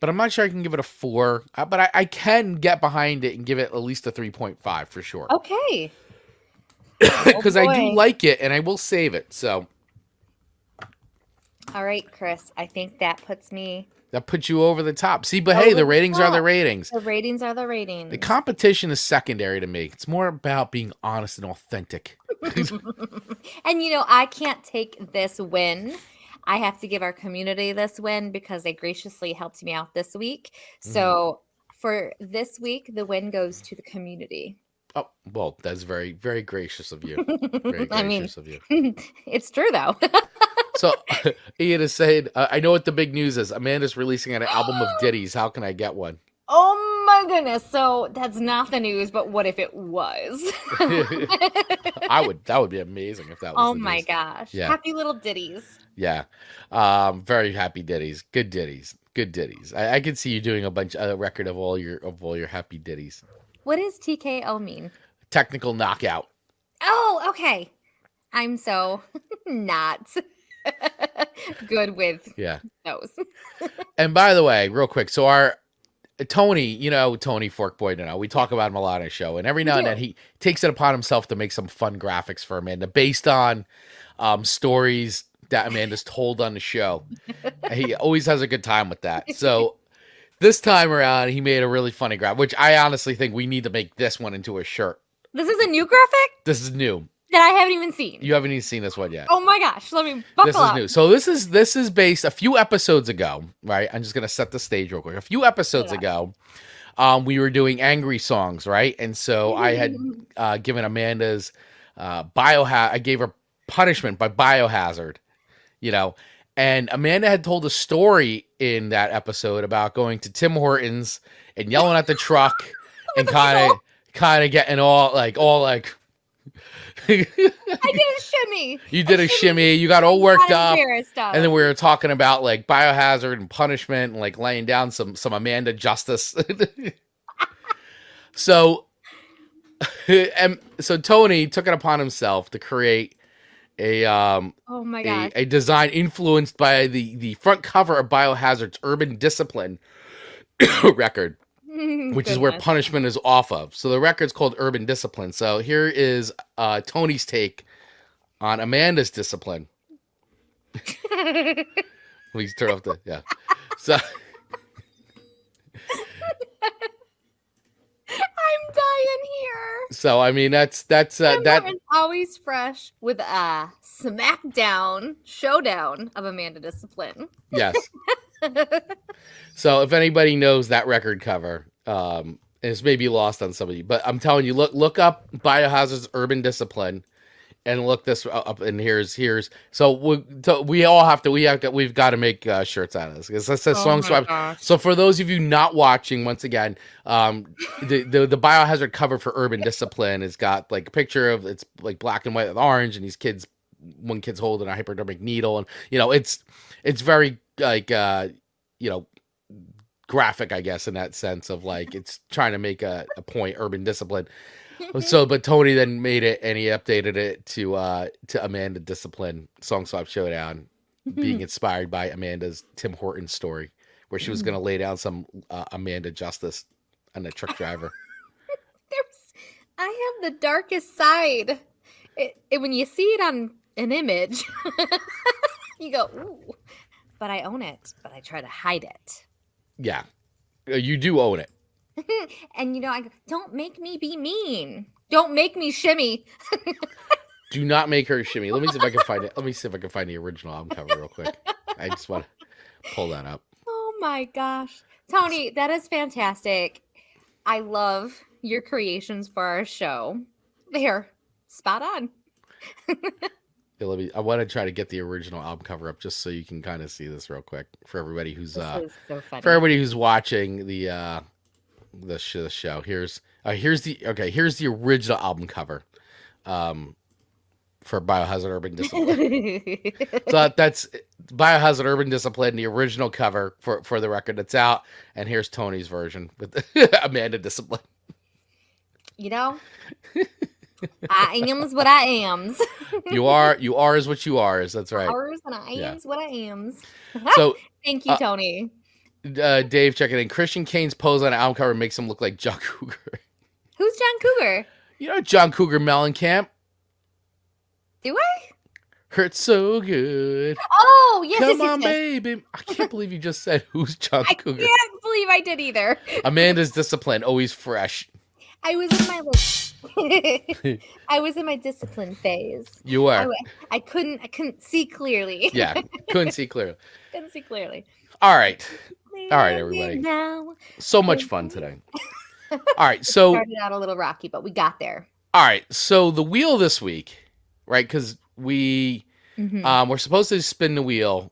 I'm not sure I can give it a 4. But I can get behind it and give it at least a 3.5 for sure. Okay. Because I do like it, and I will save it. So. All right, Chris. I think that puts you over the top. See, but hey, the ratings are the ratings. The ratings are the ratings. The competition is secondary to me. It's more about being honest and authentic. And I can't take this win. I have to give our community this win because they graciously helped me out this week. So for this week, the win goes to the community. Oh, well, that's very, very gracious of you. Very gracious of you. It's true, though. So, Ian is saying, I know what the big news is. Amanda's releasing an album of ditties. How can I get one? Oh, my goodness. So, that's not the news, but what if it was? That would be amazing if that was Oh, the my news. gosh. Yeah. Happy little ditties. Yeah. Very happy ditties. Good ditties. Good ditties. I could see you doing a record of all your happy ditties. What does TKO mean? Technical knockout. Oh, Okay. I'm so not good with Yeah. those. And by the way, real quick, so our Tony, Tony Forkboy, we talk about him a lot on the show, and every now and then he takes it upon himself to make some fun graphics for Amanda based on stories that Amanda's told on the show. He always has a good time with that. So this time around, he made a really funny graphic, which I honestly think we need to make this one into a shirt. This is a new graphic This is new. that I haven't even seen. You haven't even seen this one yet. Oh my gosh, let me buckle This is up. new. So this is based a few episodes ago, right? I'm just gonna set the stage real quick. A few episodes ago, we were doing angry songs, right? And so I had given Amanda's I gave her punishment by Biohazard, and Amanda had told a story in that episode about going to Tim Hortons and yelling at the truck and kind of getting all like. I did a shimmy. You did a shimmy. You got all worked up. Stuff. And then we were talking about like Biohazard and punishment and like laying down some Amanda justice. So Tony took it upon himself to create a oh my gosh. a design influenced by the front cover of Biohazard's Urban Discipline record, which is where punishment is off of. So the record's called Urban Discipline. So here is Tony's take on Amanda's discipline. Please turn off So I'm dying here. So I mean that's that It's always fresh with a smackdown showdown of Amanda Discipline. Yes. So if anybody knows that record cover, it's maybe lost on somebody, but I'm telling you, look up Biohazard's Urban Discipline and look this up. And here's so we've got to make shirts out of this because this says song swap. Gosh. So for those of you not watching, once again, the Biohazard cover for Urban Discipline has got like a picture of it's like black and white with orange, and one kid's holding a hypodermic needle, and it's very like graphic, I guess, in that sense of like it's trying to make a point, Urban Discipline. So, but Tony then made it and he updated it to Amanda Discipline Song Swap Showdown, being inspired by Amanda's Tim Hortons story, where she was going to lay down some Amanda justice on the truck driver. I have the darkest side. When you see it on an image, you go, ooh. But I own it, but I try to hide it. Yeah, you do own it. And I go, don't make me be mean. Don't make me shimmy. Do not make her shimmy. Let me see if I can find it. Let me see if I can find the original album cover real quick. I just want to pull that up. Oh my gosh. Tony, that is fantastic. I love your creations for our show. They're spot on. I want to try to get the original album cover up just so you can kind of see this real quick for everybody who's This is so funny. for everybody who's watching the show. Here's the original album cover for Biohazard Urban Discipline. So that's Biohazard Urban Discipline, the original cover for the record that's out, and here's Tony's version with Amanda Discipline. I am's what I am's. You are is what you are is. That's right. Ours and I am's what I am's. So thank you, Tony. Dave checking in. Christian Kane's pose on an album cover makes him look like John Cougar. Who's John Cougar? John Cougar Mellencamp. Do I? Hurts so good. Oh, yes. Come yes, on, yes. baby. I can't believe you just said who's John I Cougar. can't believe I did either. Amanda's Discipline, always fresh. I was in my I was in my discipline phase. You were. I couldn't see clearly. Yeah, couldn't see clearly. Couldn't see clearly. All right, everybody. Now. So much fun today. All right, so Started out a little rocky, but we got there. all right, so the wheel this week, right? Because we're supposed to spin the wheel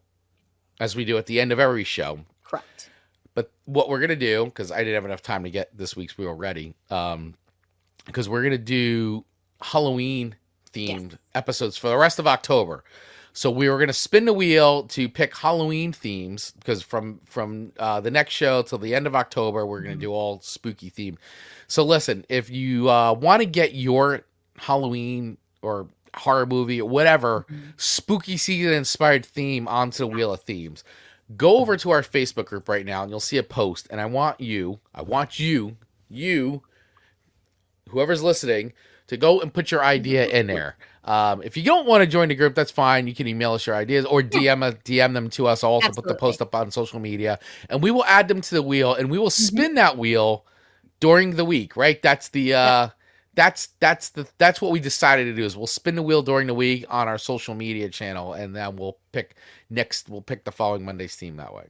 as we do at the end of every show. Correct. But what we're gonna do, because I didn't have enough time to get this week's wheel ready, because we're gonna do Halloween themed episodes for the rest of October. So we were gonna spin the wheel to pick Halloween themes, because from the next show till the end of October, we're gonna do all spooky theme. So listen, if you want to get your Halloween or horror movie or whatever spooky season inspired theme onto the wheel of themes. Go over to our Facebook group right now and you'll see a post. And I want you, whoever's listening, to go and put your idea in there. If you don't want to join the group, that's fine. You can email us your ideas or DM them to us. I'll also put the post up on social media, and we will add them to the wheel, and we will spin that wheel during the week. Right? That's the that's what we decided to do. Is we'll spin the wheel during the week on our social media channel, and then we'll pick the following Monday's theme that way.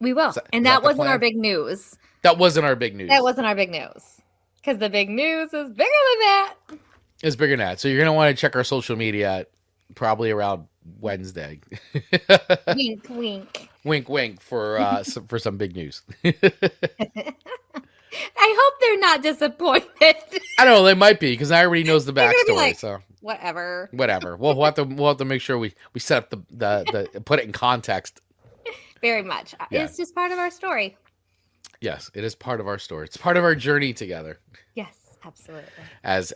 We will, and that wasn't our big news. That wasn't our big news. That wasn't our big news. Because the big news is bigger than that. It's bigger than that. So you're going to want to check our social media probably around Wednesday. Wink, wink. Wink, wink for some big news. I hope they're not disappointed. I don't know. They might be because I already knows the backstory. Like, so whatever. We'll have to make sure we set up the put it in context. Very much. Yeah. It's just part of our story. Yes, it is part of our story. It's part of our journey together. Yes, absolutely. As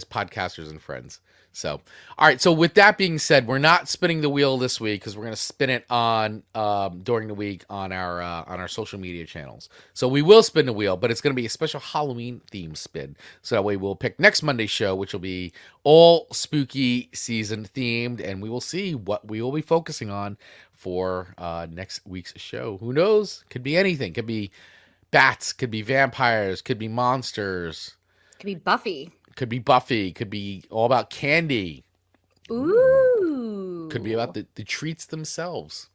podcasters and friends. So, all right. So with that being said, we're not spinning the wheel this week because we're going to spin it on during the week on our social media channels. So we will spin the wheel, but it's going to be a special Halloween themed spin. So that way we'll pick next Monday's show, which will be all spooky season themed, and we will see what we will be focusing on for next week's show. Who knows? Could be anything. Could be bats, could be vampires, could be monsters. Could be Buffy. Could be all about candy. Ooh. Could be about the treats themselves.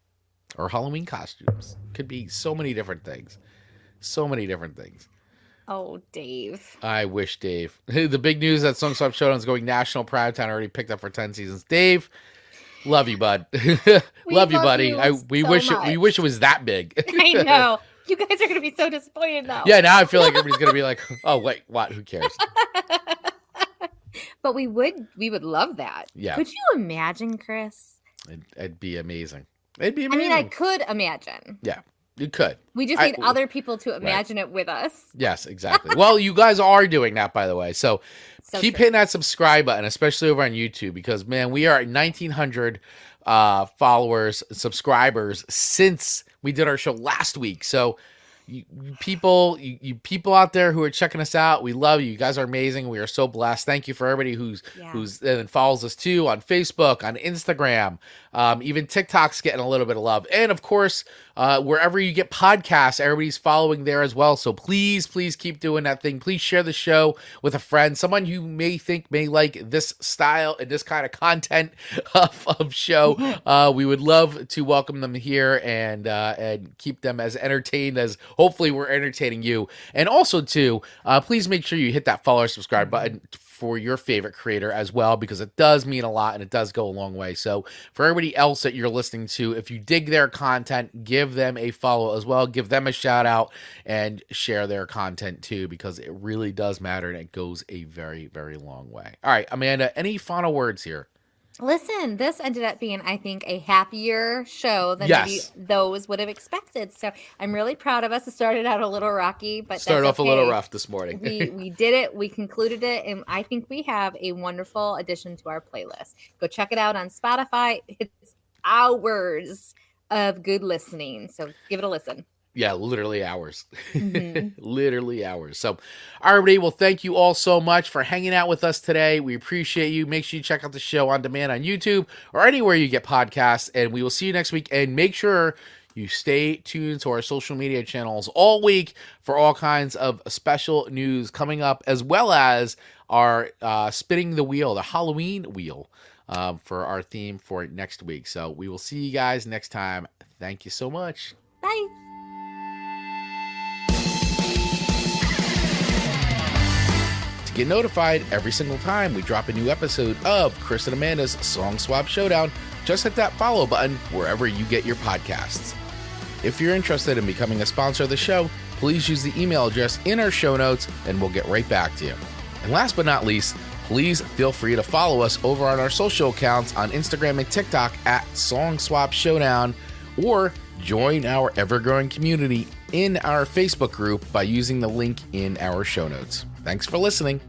Or Halloween costumes. Could be so many different things. Oh, Dave. I wish, Dave. The big news that Song Swap Showdown is going national primetime, already picked up for 10 seasons. Dave, love you, bud. love you, buddy. We wish it was that big. I know. You guys are going to be so disappointed now. Yeah, now I feel like everybody's going to be like, oh, wait, what? Who cares? But we would love that. Yeah. Could you imagine, Chris? It'd be amazing. I mean, I could imagine. Yeah, you could. We just need other people to imagine it with us. Yes, exactly. Well, you guys are doing that, by the way. So keep hitting that subscribe button, especially over on YouTube, because, man, we are at 1,900 followers, subscribers since we did our show last week. So you people out there who are checking us out, we love you. You guys are amazing. We are so blessed. Thank you for everybody who's and follows us too on Facebook, on Instagram, even TikTok's getting a little bit of love, and of course wherever you get podcasts, everybody's following there as well. So please keep doing that thing. Please share the show with a friend, someone you may think may like this style and this kind of content of show. We would love to welcome them here and keep them as entertained as hopefully we're entertaining you. And also too, please make sure you hit that follow or subscribe button for your favorite creator as well, because it does mean a lot and it does go a long way. So for everybody else that you're listening to, if you dig their content, give them a follow as well, give them a shout out and share their content too, because it really does matter and it goes a very, very long way. All right, Amanda, any final words here? Listen, this ended up being, I think, a happier show than maybe those would have expected. So I'm really proud of us. It started out a little rocky, but started off a little rough this morning. we did it. We concluded it, and I think we have a wonderful addition to our playlist. Go check it out on Spotify. It's hours of good listening, so give it a listen. Yeah, literally hours. Literally hours. So, all right, everybody. Well, thank you all so much for hanging out with us today. We appreciate you. Make sure you check out the show on demand on YouTube or anywhere you get podcasts. And we will see you next week. And make sure you stay tuned to our social media channels all week for all kinds of special news coming up, as well as our spinning the wheel, the Halloween wheel, for our theme for next week. So we will see you guys next time. Thank you so much. Bye. To get notified every single time we drop a new episode of Chris and Amanda's Song Swap Showdown, just hit that follow button wherever you get your podcasts. If you're interested in becoming a sponsor of the show, please use the email address in our show notes and we'll get right back to you. And last but not least, please feel free to follow us over on our social accounts on Instagram and TikTok at Song Swap Showdown, or join our ever-growing community in our Facebook group by using the link in our show notes. Thanks for listening.